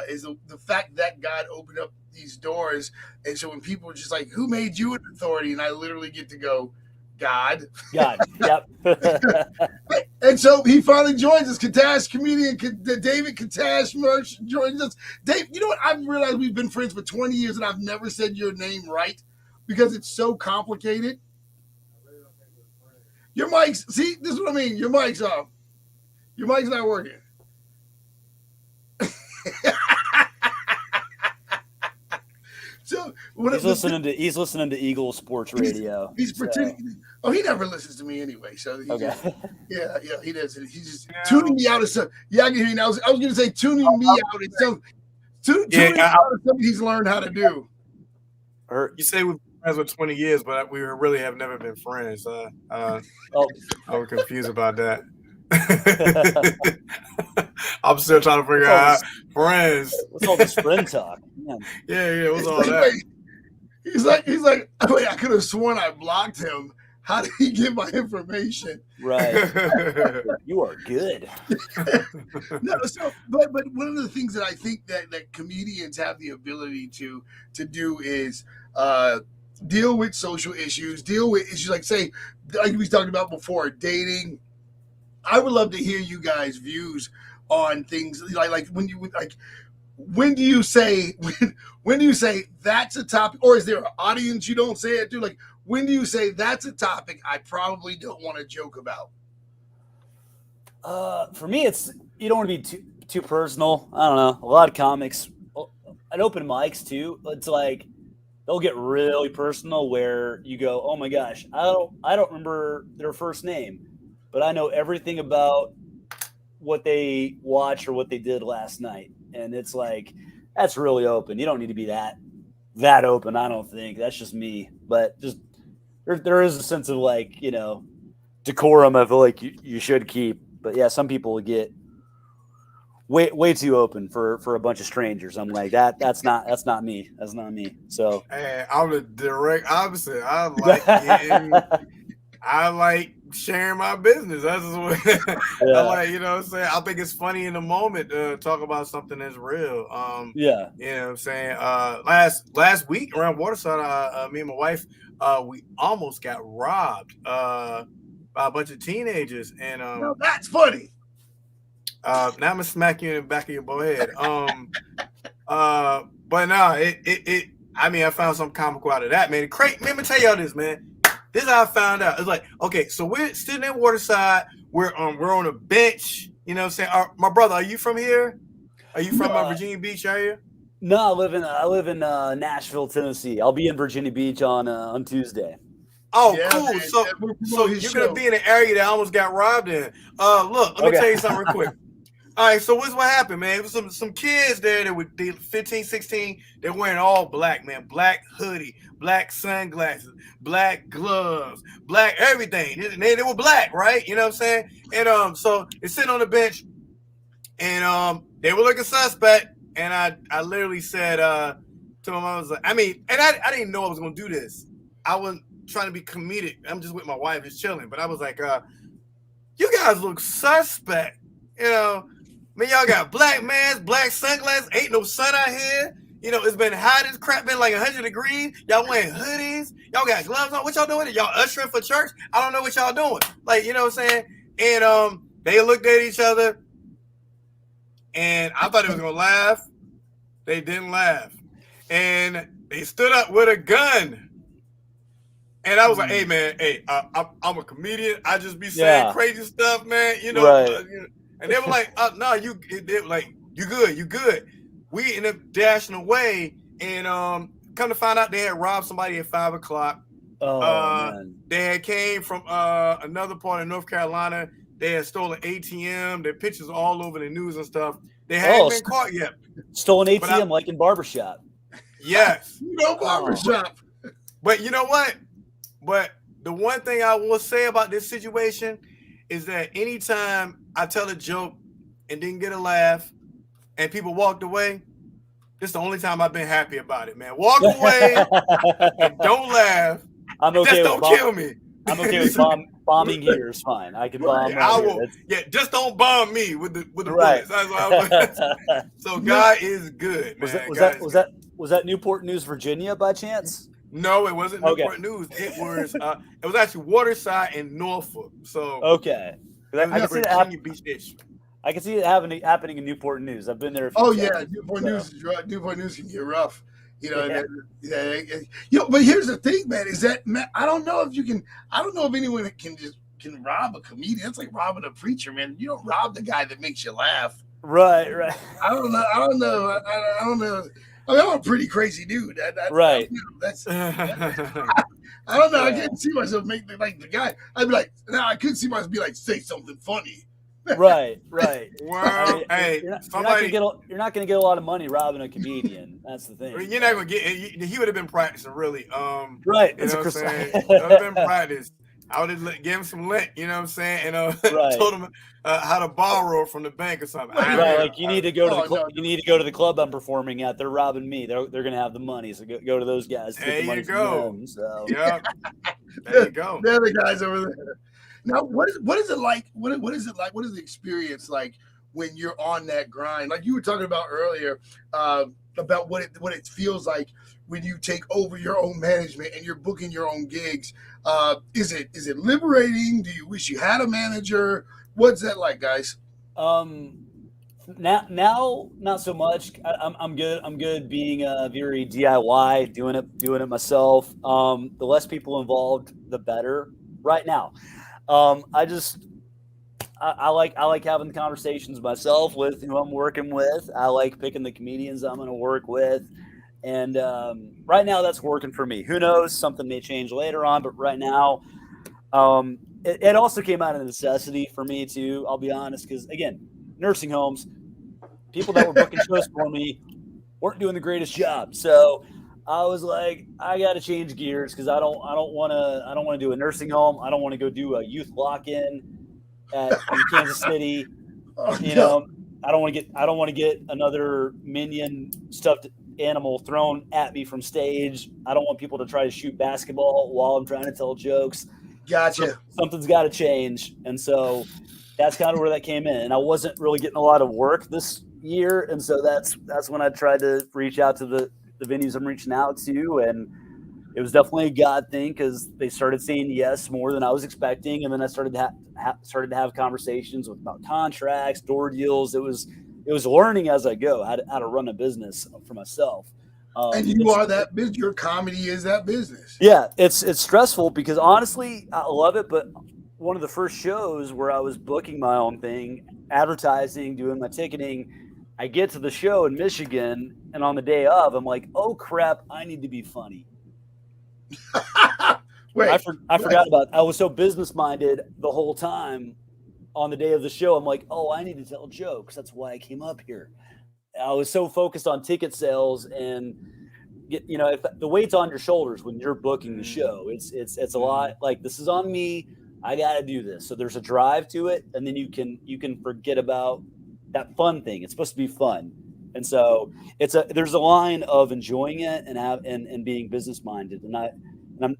is the fact that God opened up these doors, and so when people are just like, "Who made you an authority?" and I literally get to go, God. Yep. And so he finally joins us. Katash comedian David Katash Merch joins us. Dave, you know what? I've realized we've been friends for 20 years and I've never said your name right because it's so complicated. Your mic's, see, this is what I mean. Your mic's off. Your mic's not working. So he's listening to Eagle Sports Radio. He's pretending. Oh, he never listens to me anyway. So he he doesn't. He's just tuning me out of stuff. Yeah, I can hear you now. I was going to say tuning me out of some. Tuning out of something he's learned how to do. You say we've been friends for 20 years, but we really have never been friends. I'm confused about that. I'm still trying to figure out friends. What's all this friend talk? Yeah. What's all that? He's like, wait, I could have sworn I blocked him. How did he get my information? Right. You are good. No, so but one of the things that I think that comedians have the ability to do is deal with social issues, deal with issues like we talked about before, dating. I would love to hear you guys' views on things like when do you say that's a topic, or is there an audience you don't say it to? Like, when do you say that's a topic I probably don't want to joke about? For me, it's you don't want to be too personal. I don't know. A lot of comics at open mics too. It's like they'll get really personal where you go, oh my gosh, I don't remember their first name, but I know everything about what they watched or what they did last night. And it's like, that's really open. You don't need to be that open. I don't think that's just me, but just there is a sense of like, decorum I feel like you should keep, but yeah, some people get way too open for a bunch of strangers. I'm like that's not me. That's not me. So hey, I'm the direct opposite. I like sharing my business. That's what I like, what I'm saying? I think it's funny in the moment to talk about something that's real. You know what I'm saying? Last week around Waterside, me and my wife, we almost got robbed by a bunch of teenagers. And that's funny. Now I'm gonna smack you in the back of your forehead. But no, I found something comical out of that, man. Let me tell y'all this, man. This is how I found out. It's like, okay, so we're sitting in Waterside. We're on a bench. You know what I'm saying? My brother, are you from here? Are you from Virginia Beach area? No, I live in Nashville, Tennessee. I'll be in Virginia Beach on Tuesday. Oh, yeah, cool. Man. So you're going to be in an area that I almost got robbed in. Look, let me tell you something real quick. All right, so what's what happened, man? It was some kids there that were 15, 16. They're wearing all black, man. Black hoodie, black sunglasses, black gloves, black everything. They were black, right? You know what I'm saying? And so they're sitting on the bench, and they were looking suspect. And I literally said to them, I was like, I didn't know I was gonna do this. I wasn't trying to be comedic. I'm just with my wife, just chilling. But I was like, you guys look suspect, you know. Man, y'all got black masks, black sunglasses. Ain't no sun out here. You know, it's been hot as crap, been like 100 degrees. Y'all wearing hoodies. Y'all got gloves on. What y'all doing? Y'all ushering for church? I don't know what y'all doing. Like, you know what I'm saying? And they looked at each other, and I thought they was going to laugh. They didn't laugh. And they stood up with a gun. And I was like, hey, man, I'm a comedian. I just be saying crazy stuff, man. You know, right. And they were like, no, you good. We ended up dashing away, and come to find out they had robbed somebody at 5 o'clock. Man. They had came from another part of North Carolina. They had stolen ATM. Their pictures all over the news and stuff. They hadn't been caught yet. Stolen ATM like in barbershop. Yes. No barbershop. But you know what? But the one thing I will say about this situation is that anytime I tell a joke and didn't get a laugh and people walked away, this is the only time I've been happy about it, man. Walk away and don't laugh. I'm okay just don't kill me. I'm okay with bombing here. It's fine. I can bomb. Just don't bomb me with the right. bullets. So God is good, man. Was that Newport News, Virginia, by chance? No, it wasn't Newport News. It was actually Waterside and Norfolk. So okay. I can see that Beach-ish. I can see it happening in Newport News. I've been there. Newport News can get rough. You know, but here's the thing, man. Is that I don't know if you can. I don't know if anyone can rob a comedian. It's like robbing a preacher, man. You don't rob the guy that makes you laugh. Right. I don't know. I don't know. I mean, I'm a pretty crazy dude. Right. I don't know. I couldn't see myself make like the guy. I'd be like, I couldn't see myself be like, say something funny. Right. Well, you're not going to get a lot of money robbing a comedian. That's the thing. You're not going to get. He would have been practicing, really. Right. You know what I'm saying? Would have been practice. I would have gave him some lint. You know what I'm saying? And told him how to borrow from the bank or something. Right. Like you need to go to the club. You need to go to the club I'm performing at. They're robbing me. They're going to have the money. So go to those guys. There you go. Them, so. Yep. There you go. They're the guys over there. Now, what is it like? What is it like? What is the experience like when you're on that grind? Like you were talking about earlier, about what it feels like when you take over your own management and you're booking your own gigs. Is it liberating? Do you wish you had a manager? What's that like, guys? Now not so much. I'm good. I'm good being very DIY, doing it myself. The less people involved, the better. Right now. I like having the conversations myself with who I'm working with. I like picking the comedians I'm going to work with. And right now that's working for me. Who knows? Something may change later on, but right now it also came out of necessity for me too. I'll be honest. Cause again, nursing homes, people that were booking shows for me weren't doing the greatest job. So I was like, I got to change gears because I don't want to do a nursing home. I don't want to go do a youth lock-in in Kansas City. You know, I don't want to get another minion stuffed animal thrown at me from stage. I don't want people to try to shoot basketball while I'm trying to tell jokes. Gotcha. Something's got to change, and so that's kind of where that came in. And I wasn't really getting a lot of work this year, and so that's when I tried to reach out to the venues I'm reaching out to, and it was definitely a God thing because they started saying yes more than I was expecting, and then I started to have conversations about contracts, door deals. It was learning as I go how to run a business for myself. And you are that business. Your comedy is that business. Yeah, it's stressful because honestly, I love it, but one of the first shows where I was booking my own thing, advertising, doing my ticketing, I get to the show in Michigan, and on the day of, I'm like, oh, crap, I need to be funny. Wait, I forgot about it. I was so business-minded the whole time on the day of the show, I'm like, oh, I need to tell jokes. That's why I came up here. I was so focused on ticket sales and if the weight's on your shoulders when you're booking the show. It's a lot like, this is on me. I got to do this. So there's a drive to it, and then you can forget about that fun thing. It's supposed to be fun. And so there's a line of enjoying it and being business minded. And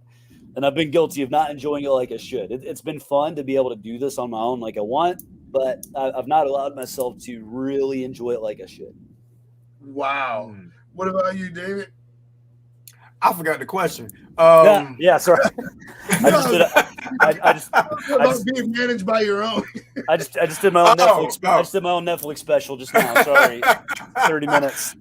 I've been guilty of not enjoying it like I should. It's been fun to be able to do this on my own like I want, but I've not allowed myself to really enjoy it like I should. Wow. What about you, David? I forgot the question. Yeah, sorry. I just being managed by your own. I just did my own Netflix. No. I just did my own Netflix special just now. Sorry, 30 minutes.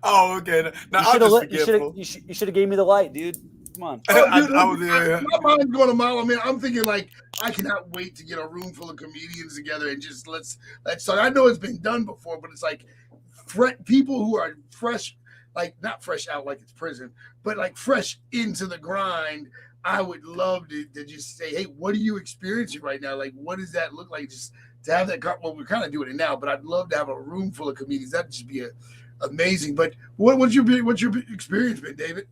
Oh, okay. No, you should have gave me the light, dude. Come on. My mind's going a mile a minute. I'm thinking like, I cannot wait to get a room full of comedians together and just let's start. I know it's been done before, but it's like people who are fresh. Like not fresh out like it's prison, but like fresh into the grind. I would love to just say, hey, what are you experiencing right now? Like, what does that look like? Just to have that. Well, we're kind of doing it now, but I'd love to have a room full of comedians. That'd just be amazing. But what's your experience been, David?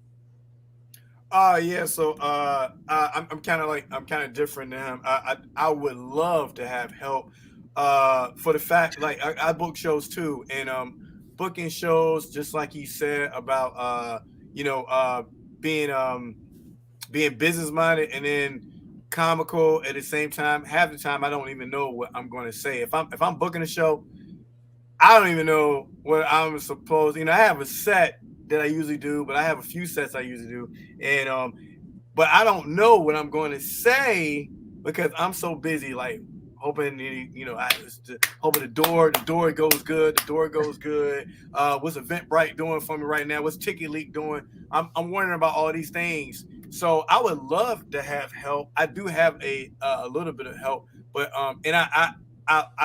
Yeah. So I'm kind of different than him. I would love to have help. For the fact, like I book shows too, and booking shows, just like you said about being business minded and then comical at the same time. Half the time I don't even know what I'm going to say. If I'm booking a show, I don't even know what I'm supposed. I have a set that I usually do, but I have a few sets I usually do, and but I don't know what I'm going to say because I'm so busy, like hoping hoping the door goes good. The door goes good. What's Eventbrite doing for me right now? What's Ticket Leak doing? I'm wondering about all these things. So I would love to have help. I do have a little bit of help, but and I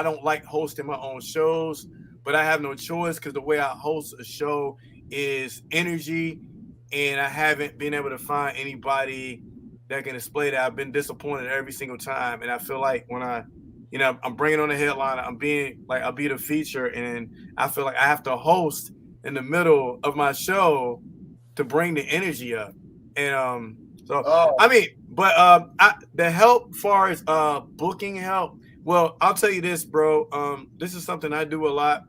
don't like hosting my own shows, but I have no choice because the way I host a show is energy, and I haven't been able to find anybody that can display that. I've been disappointed every single time, and I feel like when I'm bringing on a headliner, I'll be the feature, and I feel like I have to host in the middle of my show to bring the energy up. And the help far as booking help, well, I'll tell you this, bro. This is something I do a lot.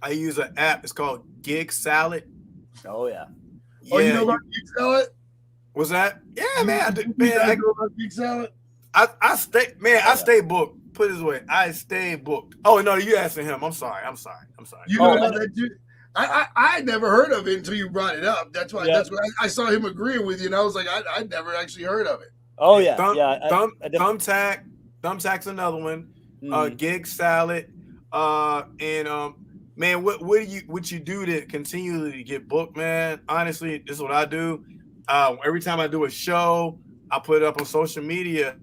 I use an app. It's called Gig Salad. Oh yeah. Oh, you know about Gig Salad? Was that? Yeah, man. I know about Gig Salad. I stay booked. Put it this way, I stay booked. Oh no, you asking him? I'm sorry. You know about that dude? I never heard of it until you brought it up. That's why. Yeah. That's why I saw him agreeing with you, and I was like, I never actually heard of it. Oh yeah, Thumbtack's another one. Gig Salad. Man, what you do to continually get booked, man? Honestly, this is what I do. Every time I do a show, I put it up on social media.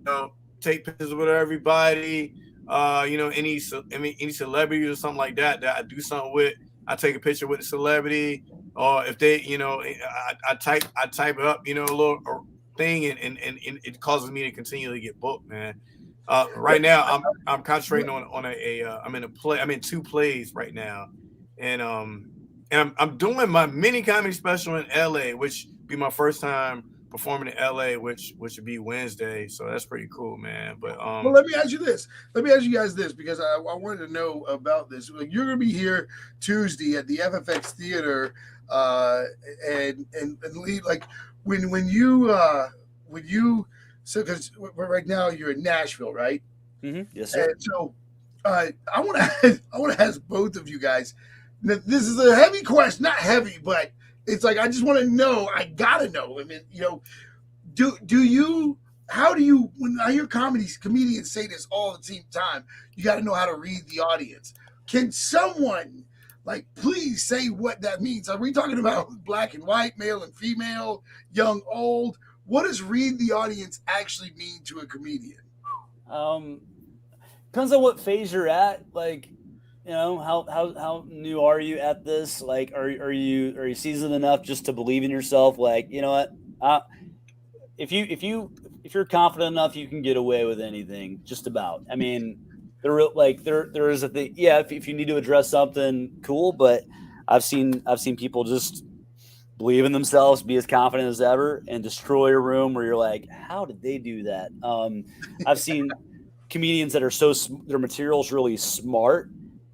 Take pictures with everybody. Any celebrities or something like that I do something with. I take a picture with the celebrity, or if they, I type it up, a little thing, and it causes me to continually get booked, man. Right now, I'm concentrating on I'm in 2 plays right now, and I'm doing my mini comedy special in LA, which be my first time performing in LA, which would be Wednesday, so that's pretty cool, man. But well, let me ask you guys this, because I wanted to know about this. You're gonna be here Tuesday at the FFX Theater, and like when you because right now you're in Nashville, right? Mm-hmm. Yes, sir. And so I want to ask both of you guys. This is a heavy question, not heavy, but it's like, I just want to know. I gotta know. I mean, how do you? When I hear comedians say this all the same time, you got to know how to read the audience. Can someone please say what that means? Are we talking about black and white, male and female, young, old? What does read the audience actually mean to a comedian? Depends on what phase you're at. How new are you at this? Are you seasoned enough just to believe in yourself? If you if you're confident enough, you can get away with anything, just about. I mean, there is a thing. Yeah, if you need to address something, cool. But I've seen people just believe in themselves, be as confident as ever, and destroy a room where you're like, how did they do that? I've seen comedians that are their material's really smart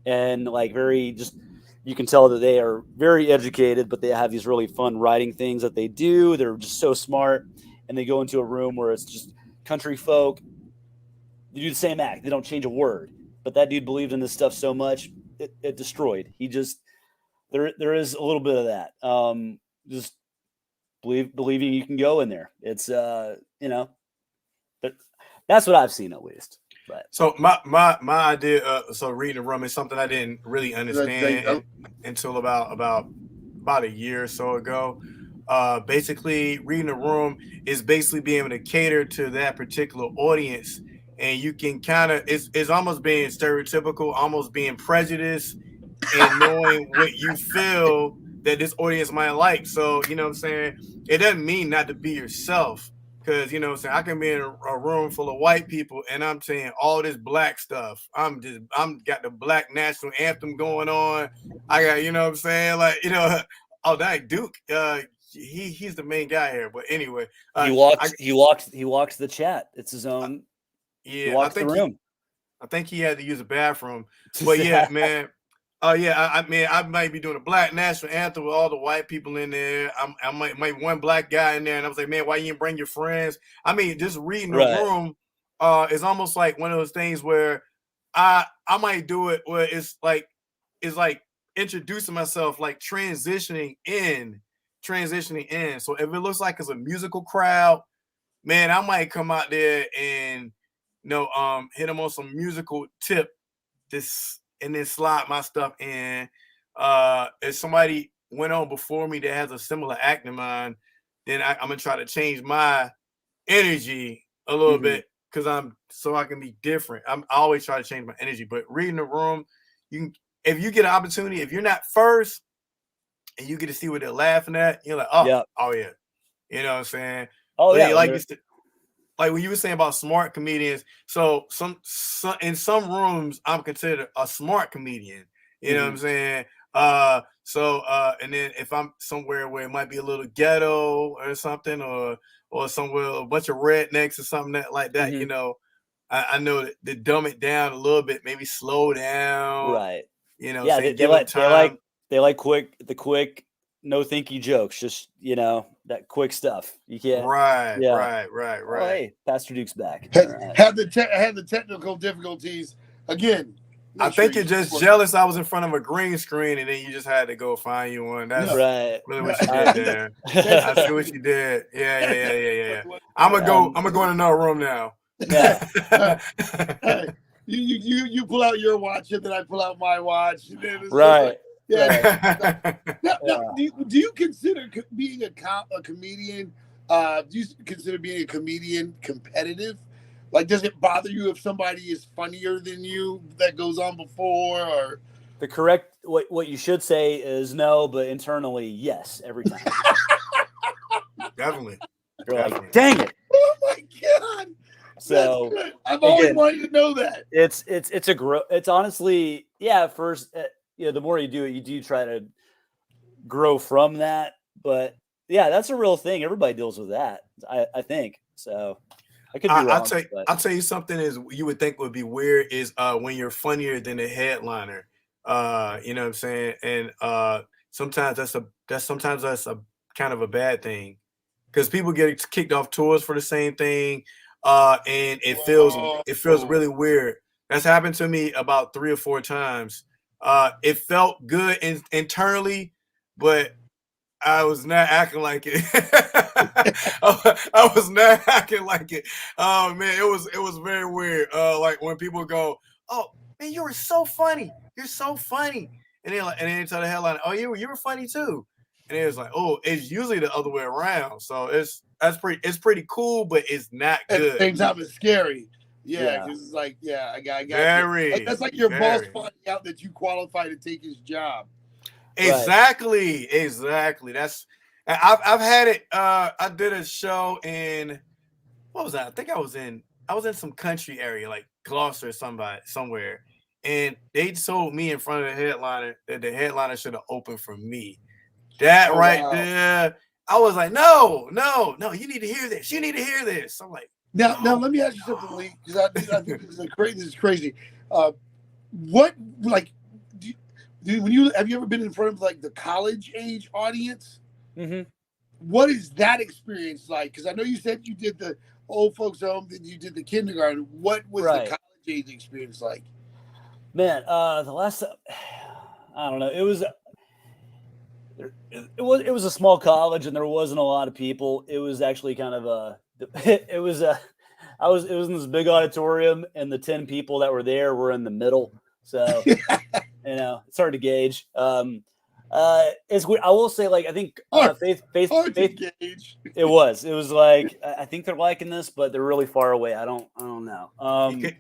and like very just. You can tell that they are very educated, but they have these really fun writing things that they do. They're just so smart, and they go into a room where it's just country folk. They do the same act. They don't change a word. But that dude believed in this stuff so much, it destroyed. He just there is a little bit of that. Just believing you can go in there. It's that's what I've seen at least. But. So my idea, so reading the room is something I didn't really understand until about a year or so ago. Basically, reading the room is basically being able to cater to that particular audience, and you can kind of it's almost being stereotypical, almost being prejudiced, and knowing what you feel that this audience might like. So you know what I'm saying, it doesn't mean not to be yourself. Because, you know what I'm saying, I can be in a room full of white people and I'm saying all this black stuff. I'm got the black national anthem going on. I got, you know what I'm saying? Like, oh, that Duke, he's the main guy here. But anyway. He walks the chat. It's his own. Yeah. He walks the room. I think he had to use a bathroom. But yeah, man. I mean, I might be doing a black national anthem with all the white people in there. I might one black guy in there, and I was like, man, why you didn't bring your friends? I mean, just reading the room is almost like one of those things where I might do it where it's like introducing myself, like transitioning in. So if it looks like it's a musical crowd, man, I might come out there and hit them on some musical tip. And then slide my stuff in. If somebody went on before me that has a similar act in mind, then I'm gonna try to change my energy a little bit so I can be different. I always try to change my energy. But reading the room, if you get an opportunity, if you're not first and you get to see what they're laughing at, you're like, oh yeah, you know what I'm saying? Oh yeah, like when you were saying about smart comedians, so some in some rooms I'm considered a smart comedian. You know what I'm saying? And then if I'm somewhere where it might be a little ghetto or something, or somewhere a bunch of rednecks or something like that, I know to dumb it down a little bit, maybe slow down. Right. Yeah, they like quick no thinky jokes, just that quick stuff. You can't. Right. Oh, hey, Pastor Duke's back. Had the technical difficulties again. I think you're just jealous. I was in front of a green screen, and then you just had to go find you one. That's right. Really what you did there. I see what you did. Yeah. I'm gonna go in another room now. Yeah. Hey, you pull out your watch, and then I pull out my watch. And then right. Now, do you consider being a comedian? Do you consider being a comedian competitive? Like, does it bother you if somebody is funnier than you that goes on before? Or the correct what you should say is no, but internally yes every time. Definitely. You're like, dang it! Oh my god! So I've always wanted to know that. It's honestly at first. The more you do it, you do try to grow from that. But that's a real thing. Everybody deals with that, I think. So I could be wrong. I'll tell you something is you would think would be weird is when you're funnier than the headliner. You know what I'm saying? And sometimes that's a kind of a bad thing because people get kicked off tours for the same thing, and it feels really weird. That's happened to me about 3 or 4 times. It felt good internally, but I was not acting like it. I was not acting like it. Oh man, it was very weird. Like when people go, "Oh man, you were so funny. You're so funny," and then tell the headline, "Oh, you were funny too," and it was like, "Oh, it's usually the other way around." So it's pretty cool, but it's not good. At the same time, it's scary. Yeah, because it's like, I got very. That's like your boss finding out that you qualify to take his job. Exactly. That's I've had it. I did a show in what was that? I think I was in some country area like Gloucester somewhere. And they told me in front of the headliner that the headliner should have opened for me. That there, I was like, no, you need to hear this. You need to hear this. I'm like, now let me ask you something, Lee, because I think this is crazy. What, like, when you have you ever been in front of like the college age audience? Mm-hmm. What is that experience like? Because I know you said you did the old folks home, then you did the kindergarten. What was the college age experience like? Man, the last, I don't know. It was a small college, and there wasn't a lot of people. It was actually kind of it was in this big auditorium, and the 10 people that were there were in the middle. So, it's hard to gauge. It's weird. I will say, like, I think faith. It was like, I think they're liking this, but they're really far away. I don't know.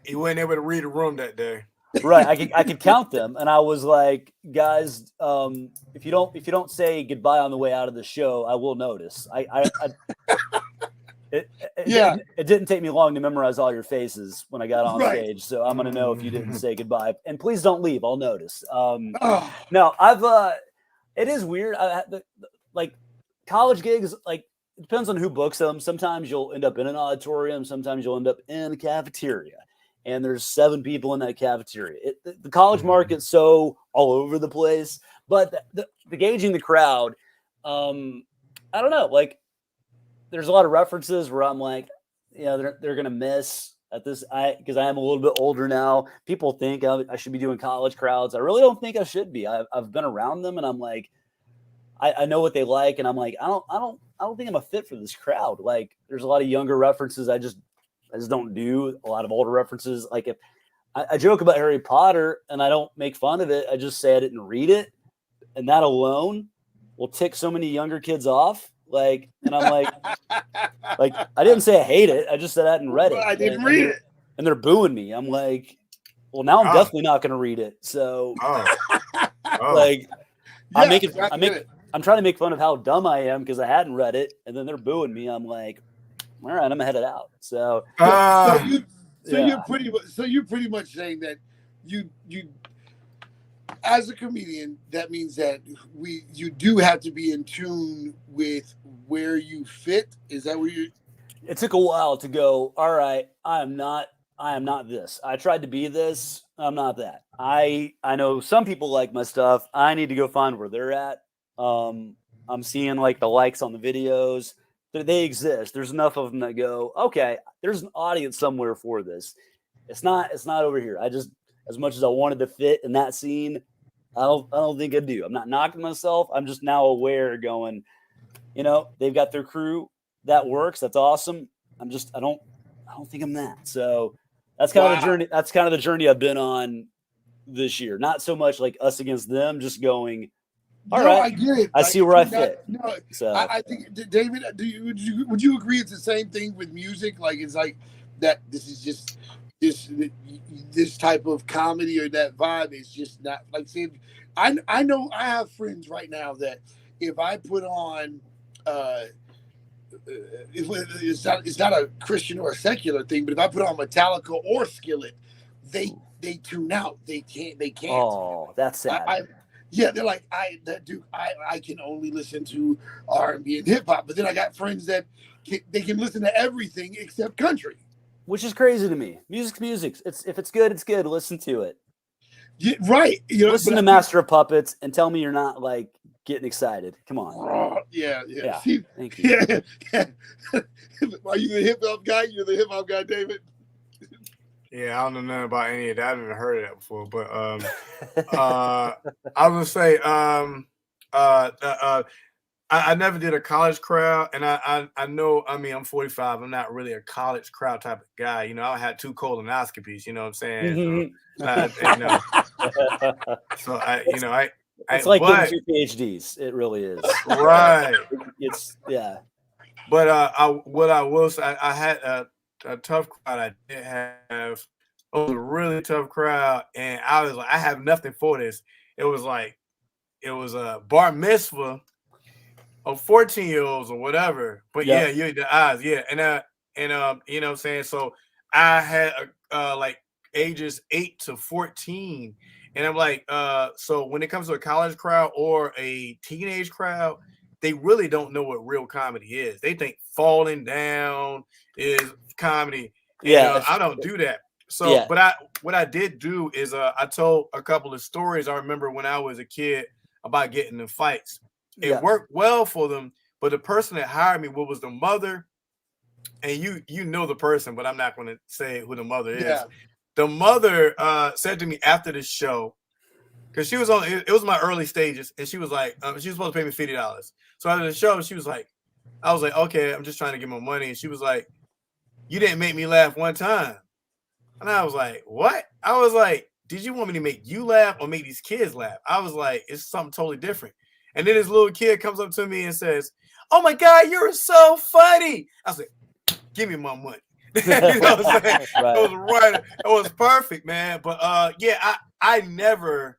You weren't able to read a room that day. Right. I could count them. And I was like, guys, if you don't say goodbye on the way out of the show, I will notice. It didn't take me long to memorize all your faces when I got on stage. So I'm going to know if you didn't say goodbye, and please don't leave. I'll notice. No, it is weird. Like college gigs, like, it depends on who books them. Sometimes you'll end up in an auditorium. Sometimes you'll end up in a cafeteria. And there's 7 people in that cafeteria. The college market's so all over the place, but the gauging the crowd, I don't know. Like, there's a lot of references where I'm like, they're going to miss at this. Because I am a little bit older now. People think I should be doing college crowds. I really don't think I should be. I've been around them, and I'm like, I know what they like, and I'm like, I don't think I'm a fit for this crowd. Like, there's a lot of younger references. I just don't do a lot of older references. Like, if I joke about Harry Potter and I don't make fun of it, I just say I didn't read it. And that alone will tick so many younger kids off. Like, and I'm like, I didn't say I hate it. I just said I hadn't read it. I didn't read it. And they're booing me. I'm like, well, now I'm definitely not going to read it. So like, I'm trying to make fun of how dumb I am because I hadn't read it. And then they're booing me. I'm like, all right, I'm gonna head it out. So, you're pretty much saying that you as a comedian, that means that you do have to be in tune with where you fit. Is that where you? It took a while to go. All right, I am not this. I tried to be this. I'm not that. I know some people like my stuff. I need to go find where they're at. I'm seeing like the likes on the videos. They exist. There's enough of them that go, okay, there's an audience somewhere for this. It's not over here. I just, as much as I wanted to fit in that scene, I don't think I do. I'm not knocking myself. I'm just now aware, going, they've got their crew that works. That's awesome. I don't think I'm that. So that's kind of the journey. That's kind of the journey I've been on this year. Not so much like us against them, just going, all right, I get it. I see where I fit. I think, David, would you agree it's the same thing with music? Like, it's like that. This is just this type of comedy or that vibe is just not like. See, I know I have friends right now that if I put on, it's not a Christian or a secular thing, but if I put on Metallica or Skillet, they tune out. They can't. Oh, that's sad. Yeah, they're like, I can only listen to R&B and hip hop, but then I got friends that they can listen to everything except country, which is crazy to me. Music's music. If it's good, it's good. Listen to it. Yeah, right. Listen to Master of Puppets and tell me you're not like getting excited. Come on. Yeah. See, thank you. Yeah. Are you the hip hop guy? You're the hip hop guy, David. Yeah, I don't know nothing about any of that. I've never heard of that before. But I was gonna say, I never did a college crowd, and I know. I mean, I'm 45. I'm not really a college crowd type of guy. I had 2 colonoscopies. You know what I'm saying? Mm-hmm. So it's like getting 2 PhDs. It really is. Right. It's yeah. But what I will say, I had a tough crowd. I did have. It was a really tough crowd, and I was like, I have nothing for this. It was a bar mitzvah of 14-year-olds or whatever. But yeah, you're the eyes, yeah. And And you know what I'm saying? So I had like ages 8 to 14. And I'm like, so when it comes to a college crowd or a teenage crowd, they really don't know what real comedy is. They think falling down is comedy. And, I don't do that. So, but what I did do is I told a couple of stories I remember when I was a kid about getting in fights. It worked well for them, but the person that hired me, what was the mother, and you know the person, but I'm not going to say who the mother is. The mother said to me after the show, because she was on, it was my early stages, and she was like, she was supposed to pay me $50. So after the show, she was like, I was like, okay, I'm just trying to get my money. And she was like, you didn't make me laugh one time. And I was like, what? I was like, did you want me to make you laugh or make these kids laugh? I was like, it's something totally different. And then this little kid comes up to me and says, oh my God, you're so funny. I was like, give me my money. You know what I'm saying? Right. It was right. It was perfect, man. But I never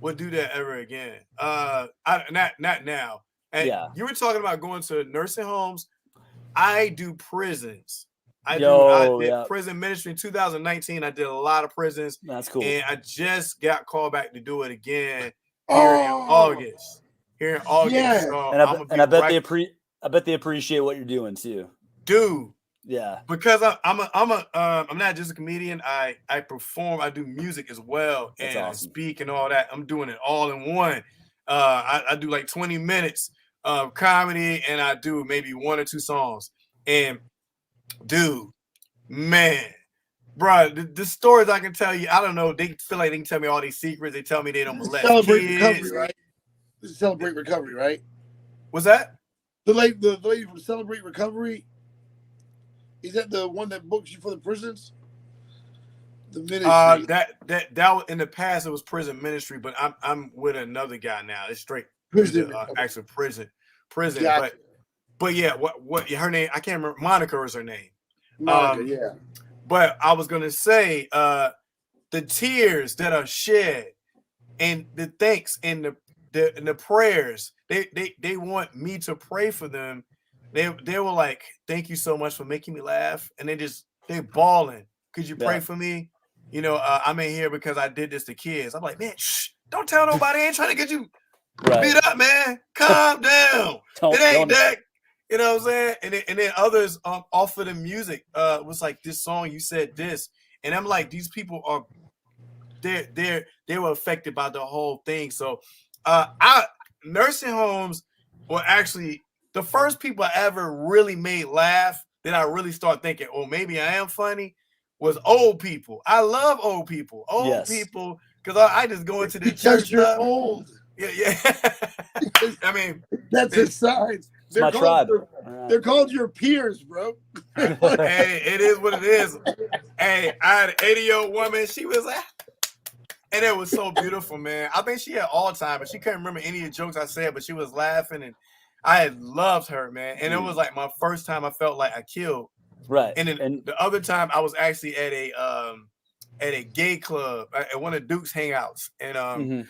would do that ever again. Not now. And you were talking about going to nursing homes. I do prisons. I did prison ministry in 2019. I did a lot of prisons. That's cool. And I just got called back to do it again here in August. Yeah. So and I bet they appreciate what you're doing too. Dude. Yeah. Because I'm not just a comedian. I perform, I do music as well. That's and awesome. I speak and all that. I'm doing it all in one. I do like 20 minutes of comedy and I do maybe 1 or 2 songs. And dude, man, bro, the stories I can tell you, I don't know. They feel like they can tell me all these secrets. They tell me they don't molest Celebrate kids. Recovery, right? This is Celebrate Recovery, right? What's that? The lady from Celebrate Recovery. Is that the one that books you for the prisons? The ministry. That was in the past. It was prison ministry, but I'm with another guy now. It's straight prison, actual prison. Gotcha. But yeah, what her name? I can't remember. Monica is her name. Monica, yeah. But I was gonna say, the tears that are shed, and the thanks and the prayers. They want me to pray for them. They were like, thank you so much for making me laugh, and they bawling. Could you pray for me? You know, I'm in here because I did this to kids. I'm like, man, shh, don't tell nobody. I ain't trying to get you beat up, man. Calm down. It ain't that. You know what I'm saying? And then others offer the music was like, this song, you said this. And I'm like, these people are they were affected by the whole thing. So nursing homes were actually the first people I ever really made laugh that I really start thinking, oh, maybe I am funny, was old people. I love old people. Old people, because I just go into the church. You're old. Yeah. I mean, that's a sign. It's my tribe. They're called your peers, bro. Hey, it is what it is. Hey, I had an 80-year-old woman. She was like, and it was so beautiful, man. I think she had Alzheimer's, but she couldn't remember any of the jokes I said, but she was laughing, and I had loved her, man. And it was like my first time I felt like I killed. Right. And then the other time I was actually at a gay club at one of Duke's hangouts, and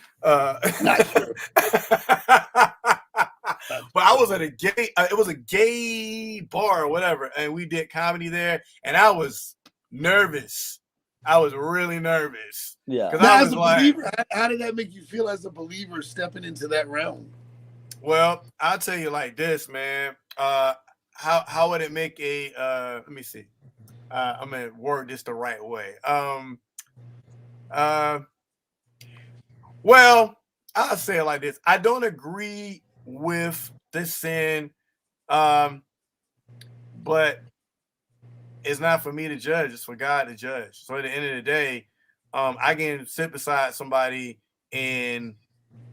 but I was at a gay. It was a gay bar or whatever, and we did comedy there, and I was nervous. I was really nervous. Yeah. Now, as a believer, how did that make you feel as a believer stepping into that realm? Well, I'll tell you like this, man. How would it make a? Let me see. I'm gonna word this the right way. Well, I'll say it like this. I don't agree with the sin, but it's not for me to judge. It's for God to judge. So at the end of the day, I can sit beside somebody and,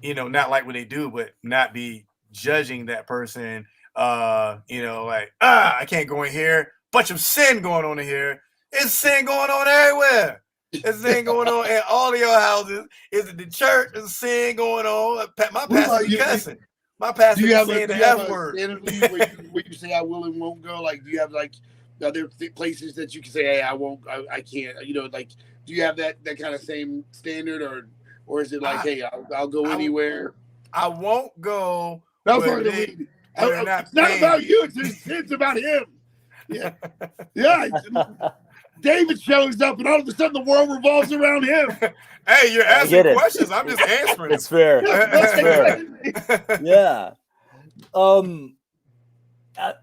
you know, not like what they do, but not be judging that person. You know, like, I can't go in here. Bunch of sin going on in here. It's sin going on everywhere. It's sin going on in all of your houses. Is it the church? There's sin going on. My pastor be cussing. My pastor be saying the F word. Where you say I will and won't go? Like, do you have like other places that you can say, hey, I won't, I can't? You know, like, do you have that kind of same standard, or is it like, hey, I'll go anywhere? I won't go. It's not about you. It's about him. Yeah. Yeah. David shows up, and all of a sudden the world revolves around him. Hey, you're asking questions. I'm just answering. It's fair. It's fair. Yeah.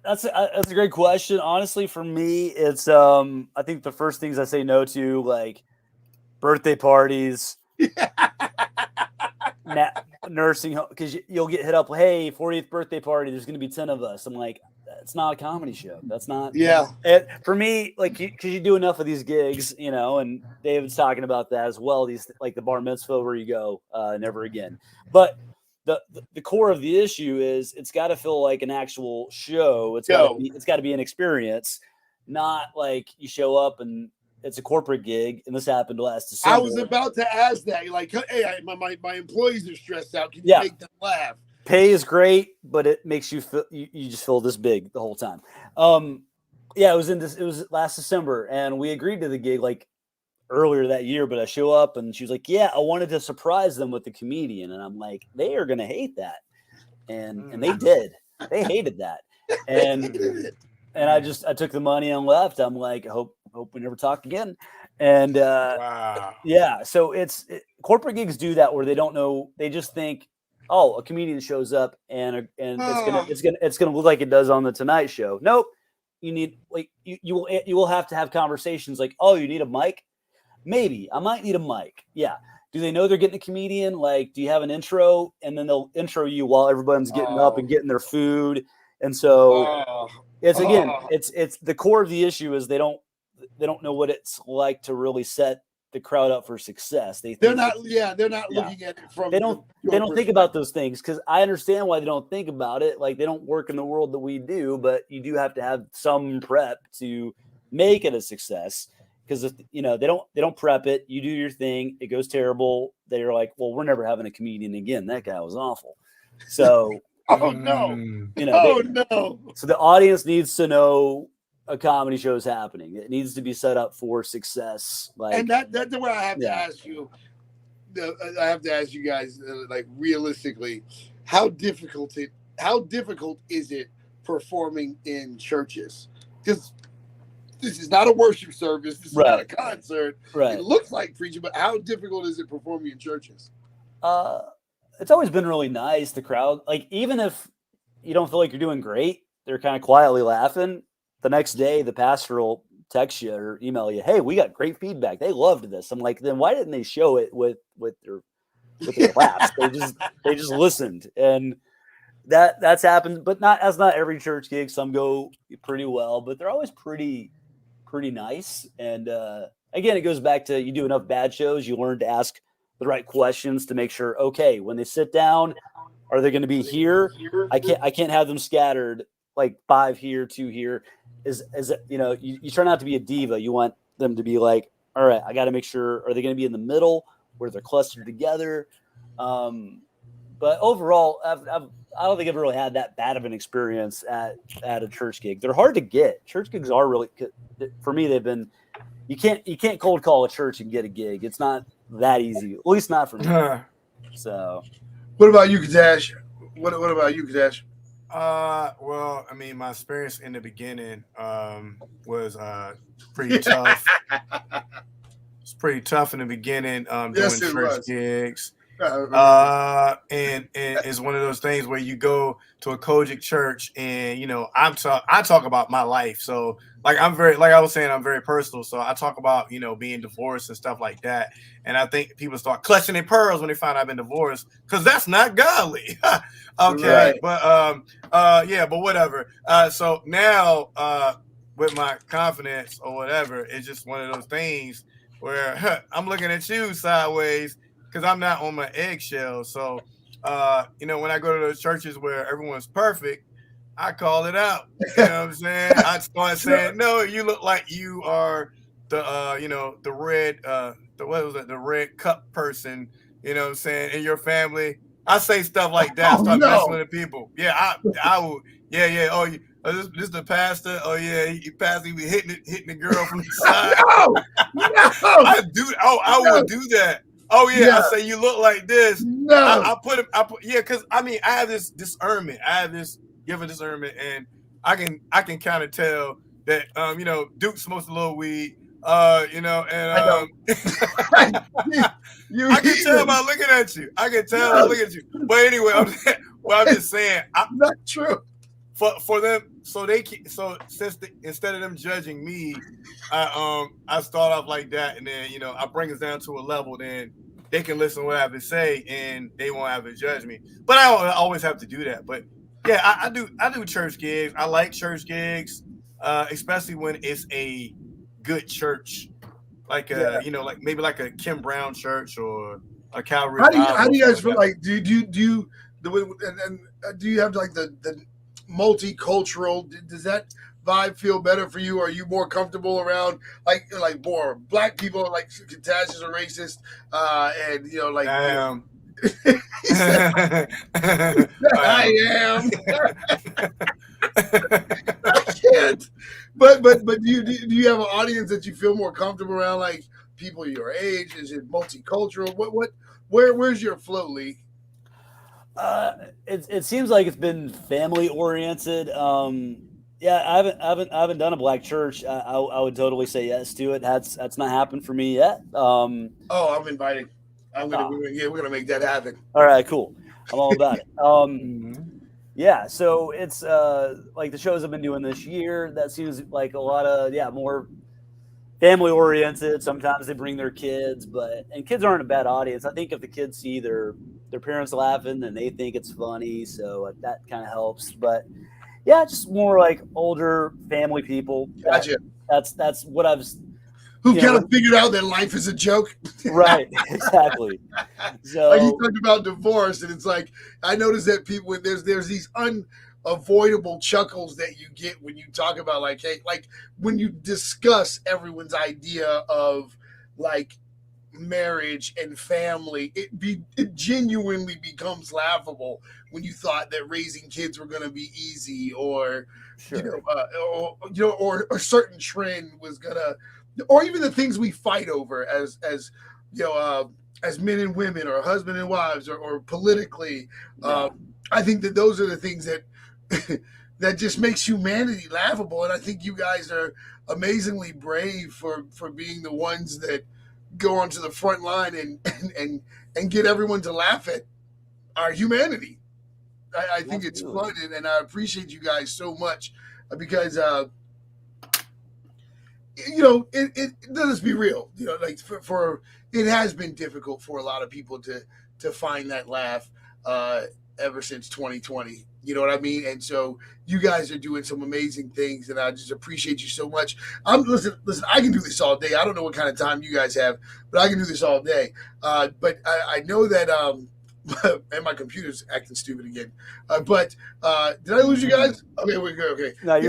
That's a great question. Honestly, for me, it's I think the first things I say no to, like birthday parties, nursing home, because you'll get hit up. Hey, 40th birthday party. There's going to be 10 of us. I'm like, it's not a comedy show. That's not. Yeah. For me, like, because you do enough of these gigs, you know, and David's talking about that as well. These, like the bar mitzvah where you go, never again. But the core of the issue is it's got to feel like an actual show. It's got to be an experience, not like you show up and it's a corporate gig. And this happened last December. I was about to ask that. Like, hey, my employees are stressed out. Can you make them laugh? Pay is great, but it makes you feel you just feel this big the whole time. It was last December, and we agreed to the gig like earlier that year, but I show up and she was like, yeah, I wanted to surprise them with the comedian. And I'm like, they are gonna hate that. And they did. They hated that. And I took the money and left. I'm like, hope we never talk again. And wow. Yeah, so corporate gigs do that where they don't know, they just think, oh, a comedian shows up and it's gonna look like it does on the Tonight Show. Nope. You need, like, you will have to have conversations like, oh, you need a mic? Maybe I might need a mic. Yeah. Do they know they're getting a comedian? Like, do you have an intro? And then they'll intro you while everyone's getting up and getting their food. And so it's the core of the issue is they don't know what it's like to really set the crowd up for success. They're not looking at it from. They don't think about those things, because I understand why they don't think about it. Like, they don't work in the world that we do, but you do have to have some prep to make it a success. Because if they don't prep it, you do your thing, it goes terrible. They're like, well, we're never having a comedian again. That guy was awful. So oh no. So the audience needs to know a comedy show is happening. It needs to be set up for success. Like, and that's the way I have to ask you. I have to ask you guys, like, realistically, how difficult is it performing in churches? Because this is not a worship service. This is not a concert. Right. It looks like preaching, but how difficult is it performing in churches? It's always been really nice. The crowd, like, even if you don't feel like you're doing great, they're kind of quietly laughing. The next day, the pastor will text you or email you, hey, we got great feedback. They loved this. I'm like, then why didn't they show it with their claps? They just listened. And that's happened, but not every church gig. Some go pretty well, but they're always pretty nice. And again, it goes back to, you do enough bad shows, you learn to ask the right questions to make sure, okay, when they sit down, are they going to be here? I can't have them scattered, like 5 here, 2 here. You try not to be a diva. You want them to be like, all right, I got to make sure, are they going to be in the middle where they're clustered together? But overall, I don't think I've really had that bad of an experience at a church gig. They're hard to get. Church gigs are really, for me, they've been, you can't cold call a church and get a gig. It's not that easy, at least not for me. So, what about you, Kassady? What about you, Kassady? Well, I mean, my experience in the beginning was pretty tough. It's pretty tough in the beginning doing church gigs. And it's one of those things where you go to a Kojic church, and I talk about my life. So like I was saying, I'm very personal. So I talk about being divorced and stuff like that. And I think people start clutching their pearls when they find out I've been divorced, because that's not godly. Okay, right. But whatever. So now with my confidence or whatever, it's just one of those things where I'm looking at you sideways, because I'm not on my eggshells. So, when I go to those churches where everyone's perfect, I call it out. You know what I'm saying? I start saying, no, you look like you are the red cup person, you know what I'm saying, in your family. I say stuff like that. Start messing with the people. Yeah, I will. Yeah. Oh, this is the pastor. Oh yeah, he pastor. He be hitting the girl from the side. No. I would do that. Oh yeah, I say you look like this. No, I put because I have this discernment. I have this given discernment, and I can kind of tell that Duke smokes a little weed. And I can tell by looking at you. I can tell by looking at you. But anyway, I'm just saying, not true. For them, instead of them judging me, I start off like that, and then I bring us down to a level, then they can listen to what I have to say, and they won't have to judge me. But I don't always have to do that. But yeah, I do church gigs. I like church gigs, especially when it's a good church, like like maybe like a Kim Brown church or a Calvary. How do you guys feel like? Do you have like the multicultural? Does that vibe feel better for you? Are you more comfortable around like more black people, like Kassady is a racist, and like I am. I am. I can't. But do you have an audience that you feel more comfortable around, like people your age? Is it multicultural? Where's your flow, Lee? It seems like it's been family oriented. Yeah, I haven't done a black church. I would totally say yes to it. That's not happened for me yet. I'm inviting. We're gonna make that happen. All right, cool. I'm all about it. Yeah, so it's like the shows I've been doing this year. That seems like a lot of more family oriented. Sometimes they bring their kids, and kids aren't a bad audience. I think if the kids see their parents laughing, then they think it's funny. So that kind of helps. But yeah, just more like older family people. Gotcha. That's what I've. Who kind of figured out that life is a joke. Right, exactly. So, like you talked about divorce, and it's like I noticed that people, when there's these unavoidable chuckles that you get when you talk about like when you discuss everyone's idea of like marriage and family, it genuinely becomes laughable when you thought that raising kids were going to be easy, or sure. or a certain trend was gonna. Or even the things we fight over as men and women, or husband and wives, or politically. I think that those are the things that that just makes humanity laughable. And I think you guys are amazingly brave for being the ones that go onto the front line and get everyone to laugh at our humanity. I think it's fun, and I appreciate you guys so much because. Let's be real. Like for it has been difficult for a lot of people to find that laugh ever since 2020. You know what I mean? And so you guys are doing some amazing things, and I just appreciate you so much. Listen. I can do this all day. I don't know what kind of time you guys have, but I can do this all day. But I know that and my computer's acting stupid again. But did I lose you guys? Okay, we're good. Okay. No,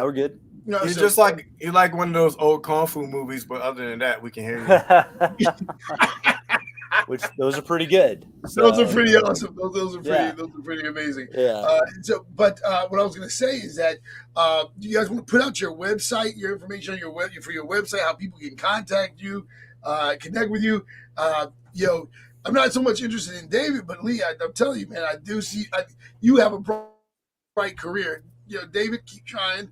we're good. You're just like one of those old kung fu movies, but other than that, we can hear you. Which those are pretty good. So, those are pretty awesome. Those are pretty amazing. Yeah. But what I was going to say is that you guys want to put out your website, your information on your website, how people can contact you, connect with you. I'm not so much interested in David, but Lee, I'm telling you, man, I do see you have a bright career. David, keep trying.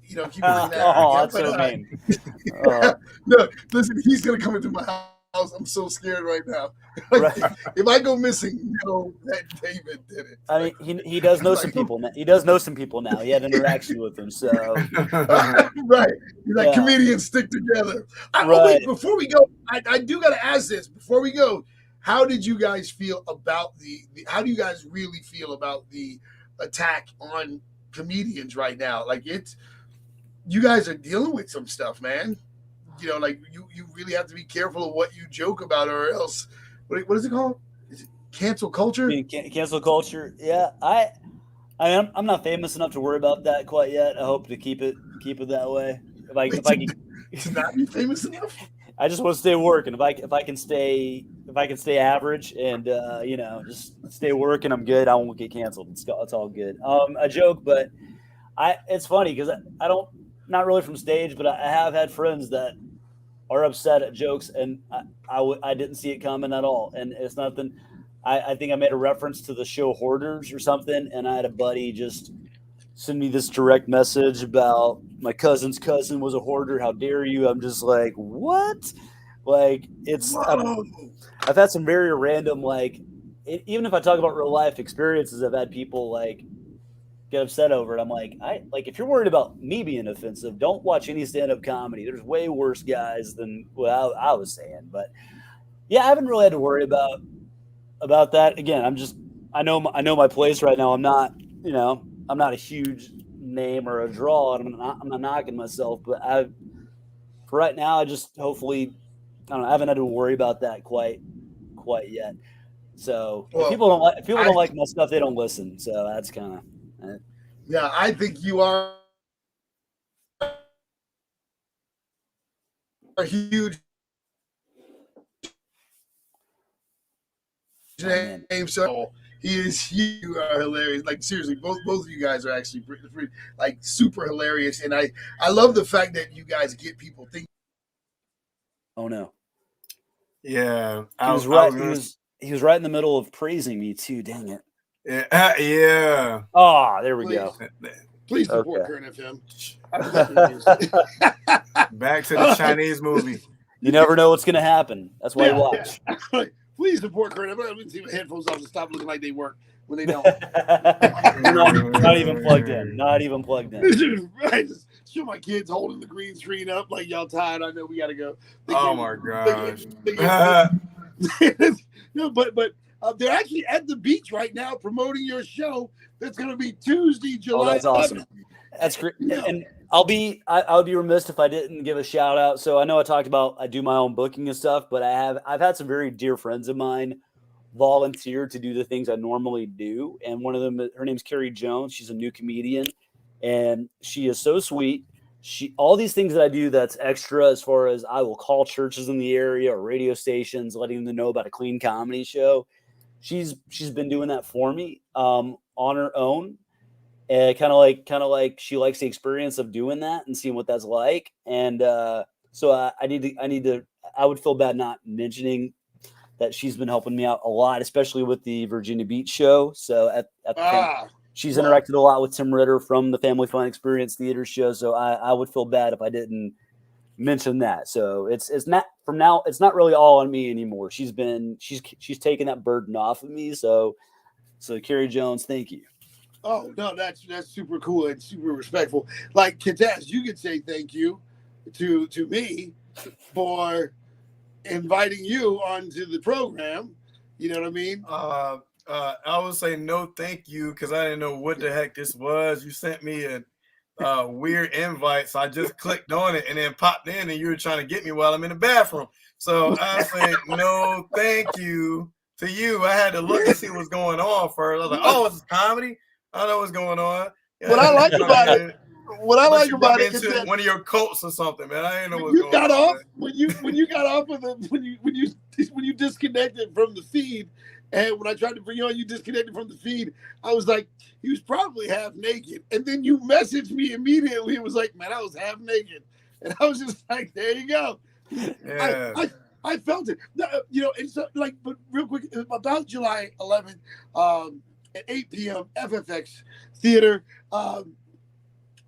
Keep doing that. That's so mean. No, listen, he's gonna come into my house. I'm so scared right now. Right. If I go missing, that David did it. I mean, he does know some people now. He does know some people now. He had interaction with them, so right. Like comedians stick together. Wait, before we go, I do got to ask this. Before we go, how did you guys feel about how do you guys really feel about the attack on comedians right now? Like you guys are dealing with some stuff, man. Like you really have to be careful of what you joke about, or else what is it called? Is it cancel culture? Cancel culture. Yeah, I'm not famous enough to worry about that quite yet. I hope to keep it that way. If I can to not be famous enough. I just want to stay working. If I can stay average and just stay working, I'm good. I won't get canceled. It's all good. A joke, but it's funny because I don't, not really from stage, but I have had friends that are upset at jokes, and I didn't see it coming at all. And it's nothing. I think I made a reference to the show Hoarders or something, and I had a buddy just send me this direct message about my cousin's cousin was a hoarder. How dare you? I'm just like, what? Like, I've had some very random, like, even if I talk about real life experiences, I've had people like get upset over it. I'm like, if you're worried about me being offensive, don't watch any stand-up comedy. There's way worse guys than what I was saying. But yeah, I haven't really had to worry about that. Again, I know my place right now. I'm not a huge name or a draw, and I'm not knocking myself, but for right now, I just hopefully, I don't know, I haven't had to worry about that quite yet. So if people don't like my stuff, they don't listen. So that's kind of yeah. I think you are a huge name. So he is. You are hilarious. Like seriously, both of you guys are actually pretty, like super hilarious, and I love the fact that you guys get people thinking. Oh no. Yeah, he was right. He was right in the middle of praising me too. Dang it. Yeah. Yeah. Oh, there we go. Please support Current FM. Back to the Chinese movie. You never know what's going to happen. That's why you watch. Yeah. Please support Current FM. I didn't see my headphones off to stop looking like they work when they don't. not even plugged in. Not even plugged in. Right. Just show my kids holding the green screen up like y'all tired. I know we got to go. Oh my gosh. No, but they're actually at the beach right now promoting your show. That's going to be Tuesday, July. Oh, that's awesome. That's great. Yeah. And I would be remiss if I didn't give a shout out. So I know I talked about I do my own booking and stuff, but I've had some very dear friends of mine volunteer to do the things I normally do. And one of them, her name's Carrie Jones. She's a new comedian, and she is so sweet. All these things that I do that's extra, as far as I will call churches in the area or radio stations, letting them know about a clean comedy show. She's been doing that for me on her own. And kind of like she likes the experience of doing that and seeing what that's like. And so I would feel bad not mentioning that she's been helping me out a lot, especially with the Virginia Beach show. So she's interacted a lot with Tim Ritter from the Family Fun Experience Theater show. So I would feel bad if I didn't mention that. So it's not, from now, it's not really all on me anymore. She's taken that burden off of me. So Carrie Jones, thank you. Oh no, that's super cool and super respectful. Like Cletus, you could say thank you to me for inviting you onto the program. You know what I mean? I would say no thank you, because I didn't know what the heck this was. You sent me a weird invite, so I just clicked on it and then popped in, and you were trying to get me while I'm in the bathroom. So I say no thank you to you. I had to look and see what's going on first. I was like, oh, it's comedy? I know what's going on. Yeah, what I like about it is that one of your cults or something, man. I didn't know what was going on. When you got off of when you disconnected from the feed, and when I tried to bring you on, you disconnected from the feed. I was like, he was probably half naked, and then you messaged me immediately. It was like, man, I was half naked, and I was just like, there you go. Yeah. I felt it. And so like, but real quick about July 11th. At 8 p.m. FFX Theater.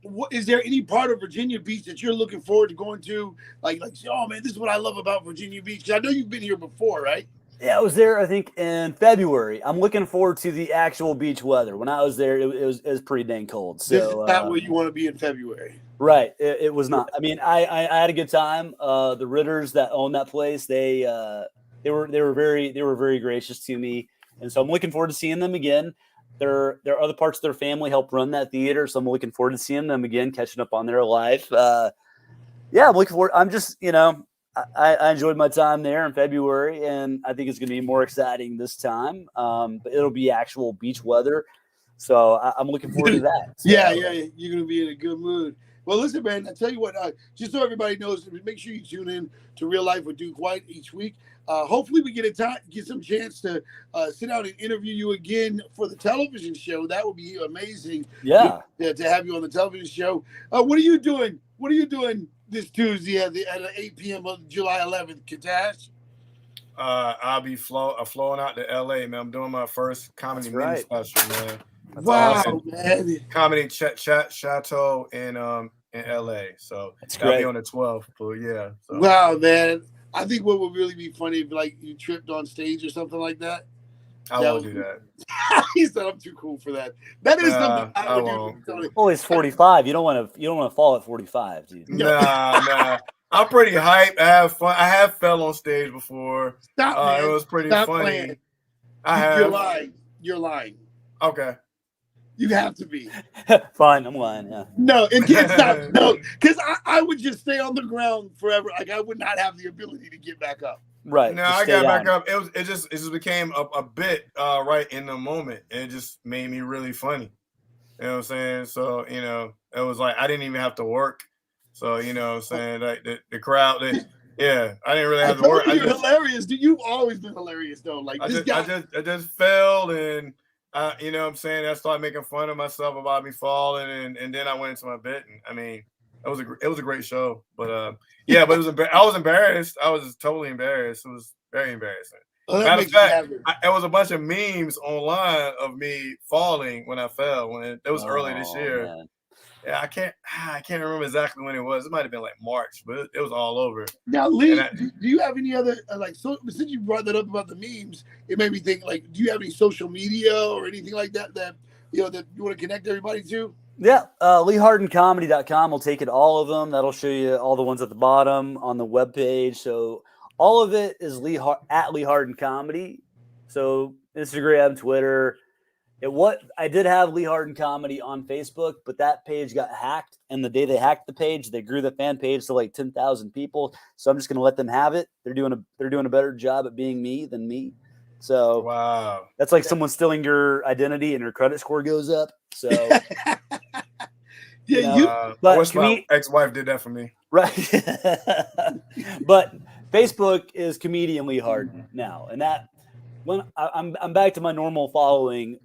What is there any part of Virginia Beach that you're looking forward to going to? Like, oh man, this is what I love about Virginia Beach. I know you've been here before, right? Yeah, I was there, I think, in February. I'm looking forward to the actual beach weather. When I was there, it was pretty dang cold. So this is not where you want to be in February. Right. It was not. I mean, I had a good time. The Ritters that own that place, they were very gracious to me. And so I'm looking forward to seeing them again. There are other parts of their family help run that theater, so I'm looking forward to seeing them again, catching up on their life. I'm looking forward. I'm just, I enjoyed my time there in February, and I think it's going to be more exciting this time. But it'll be actual beach weather, so I'm looking forward to that. So. Yeah, you're going to be in a good mood. Well, listen, man, I tell you what, just so everybody knows, make sure you tune in to Real Life with Duke White each week. Hopefully we get some chance to sit down and interview you again for the television show. That would be amazing. Yeah. To have you on the television show. What are you doing? What are you doing this Tuesday at 8 p.m. of July 11th, Cletus? I'll be flowing out to LA, man. I'm doing my first comedy mini special, man. Wow, man! Comedy Chateau in LA. So that'll be on the 12th. But yeah. So. Wow, man! I think what would really be funny if like you tripped on stage or something like that. I won't do that. He said, "I'm too cool for that." That is something I would do. Oh, it's 45. You don't want to fall at 45, dude. Nah. I'm pretty hyped. I have fun. I have fell on stage before. Stop, man. It was pretty funny. Playing. You're lying. Okay. You have to be. Fine, I'm lying. Yeah. No, it can't stop. No, because I would just stay on the ground forever. Like I would not have the ability to get back up. Right. No, I got back up. It just became a bit right in the moment. It just made me really funny. You know what I'm saying? So, it was like I didn't even have to work. So, you know what I'm saying? Like the crowd, I didn't really have to work. You're hilarious. Dude, you've always been hilarious though. Like I just fell and you know what I'm saying? I started making fun of myself about me falling and then I went into my bit and I mean it was a great show. But I was embarrassed. I was totally embarrassed. It was very embarrassing. Matter of fact, there was a bunch of memes online of me falling when I fell when it was early this year. Man. Yeah, I can't remember exactly when it was. It might have been like March, but it was all over. Now, Lee, do you have any other since you brought that up about the memes, it made me think do you have any social media or anything like that that you want to connect everybody to? Yeah, LeeHardinComedy.com will take it all of them. That'll show you all the ones at the bottom on the webpage. So all of it is at Lee Hardin Comedy. So Instagram, Twitter. I did have Lee Hardin Comedy on Facebook, but that page got hacked. And the day they hacked the page, they grew the fan page to like 10,000 people. So I'm just going to let them have it. They're doing a better job at being me than me. So wow, that's like someone stealing your identity and your credit score goes up. So my ex-wife did that for me, right? But Facebook is Comedian Lee Hardin now, and that when I'm back to my normal following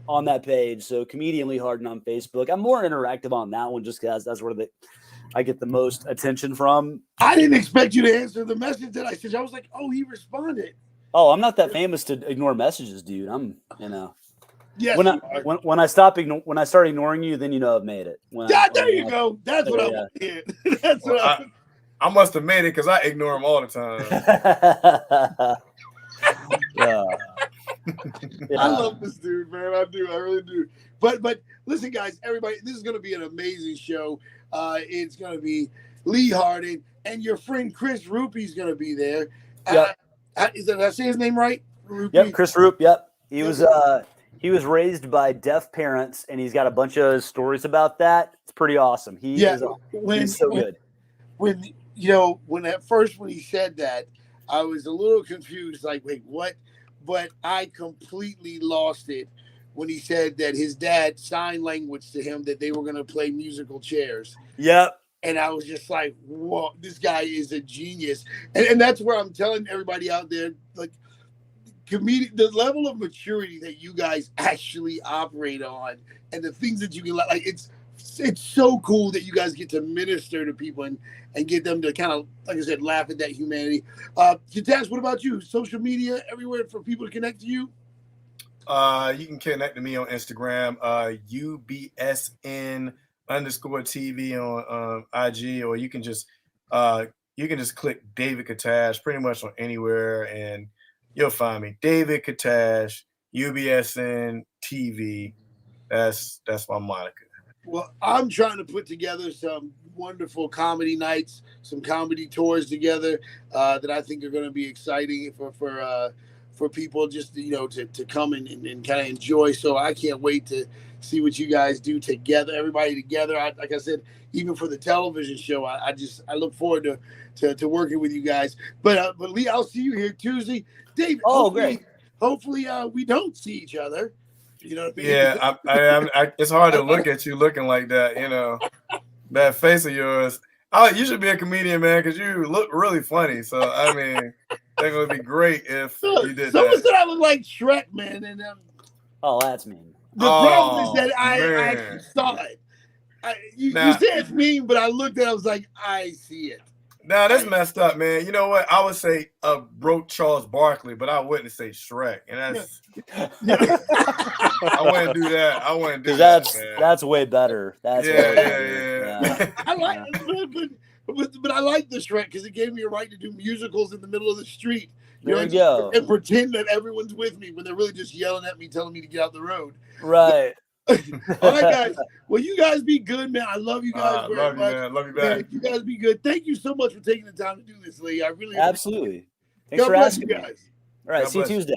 on that page. So Comedian Lee Hardin on Facebook. I'm more interactive on that one just because that's where I get the most attention from. I didn't expect you to answer the message that I sent. I was like, oh, he responded. Oh, I'm not that famous to ignore messages, dude. I'm, Yes, when I start ignoring you, then I've made it. There you go. That's what I want to hear. That's what I must have made it because I ignore them all the time. Yeah. I love this dude, man. I do. I really do. But listen, guys, everybody, this is going to be an amazing show. It's going to be Lee Hardin and your friend Chris Ruppe is going to be there. Yep. Did I say his name right? Ruppe? Yep, Chris Ruppe. Yep. He was raised by deaf parents, and he's got a bunch of stories about that. It's pretty awesome. He's so good. When he said that, I was a little confused. Like, wait, what? But I completely lost it when he said that his dad signed language to him that they were going to play musical chairs. Yep. And I was just like, whoa, this guy is a genius. And that's where I'm telling everybody out there, like, the level of maturity that you guys actually operate on and the things that you can, like, it's so cool that you guys get to minister to people and get them to kind of, like I said, laugh at that humanity. Cletus, what about you? Social media, everywhere for people to connect to you? You can connect to me on Instagram, UBSN_TV on IG, or you can just click David Kassady pretty much on anywhere and you'll find me. David Kassady, UBSN TV. That's my moniker. Well, I'm trying to put together some wonderful comedy nights, some comedy tours together that I think are going to be exciting for people just to come and kind of enjoy. So I can't wait to see what you guys do together, everybody together. Like I said, even for the television show, I look forward to working with you guys. But Lee, I'll see you here Tuesday. David, great. Hopefully we don't see each other. You know what I mean? Yeah, it's hard to look at you looking like that. That face of yours. You should be a comedian, man, because you look really funny. So I mean, it would be great if you did Someone that. said I look like Shrek, man, and that's mean. The problem is that I actually saw it. You said it's mean, but I looked at it, I was like, I see it. Nah, that's messed up, man. You know what? I would say broke Charles Barkley, but I wouldn't say Shrek. And that's I wouldn't do that. I wouldn't do that. That's way better. That's yeah. I like it, but I like the Shrek because it gave me a right to do musicals in the middle of the street. There you go. And pretend that everyone's with me when they're really just yelling at me, telling me to get out the road. Right. All right, guys. Well, you guys be good, man. I love you guys very love much. You, man. Love you back. Man, you guys be good. Thank you so much for taking the time to do this, Lee. I really absolutely. Thanks God for bless asking you guys. All right. See you Tuesday.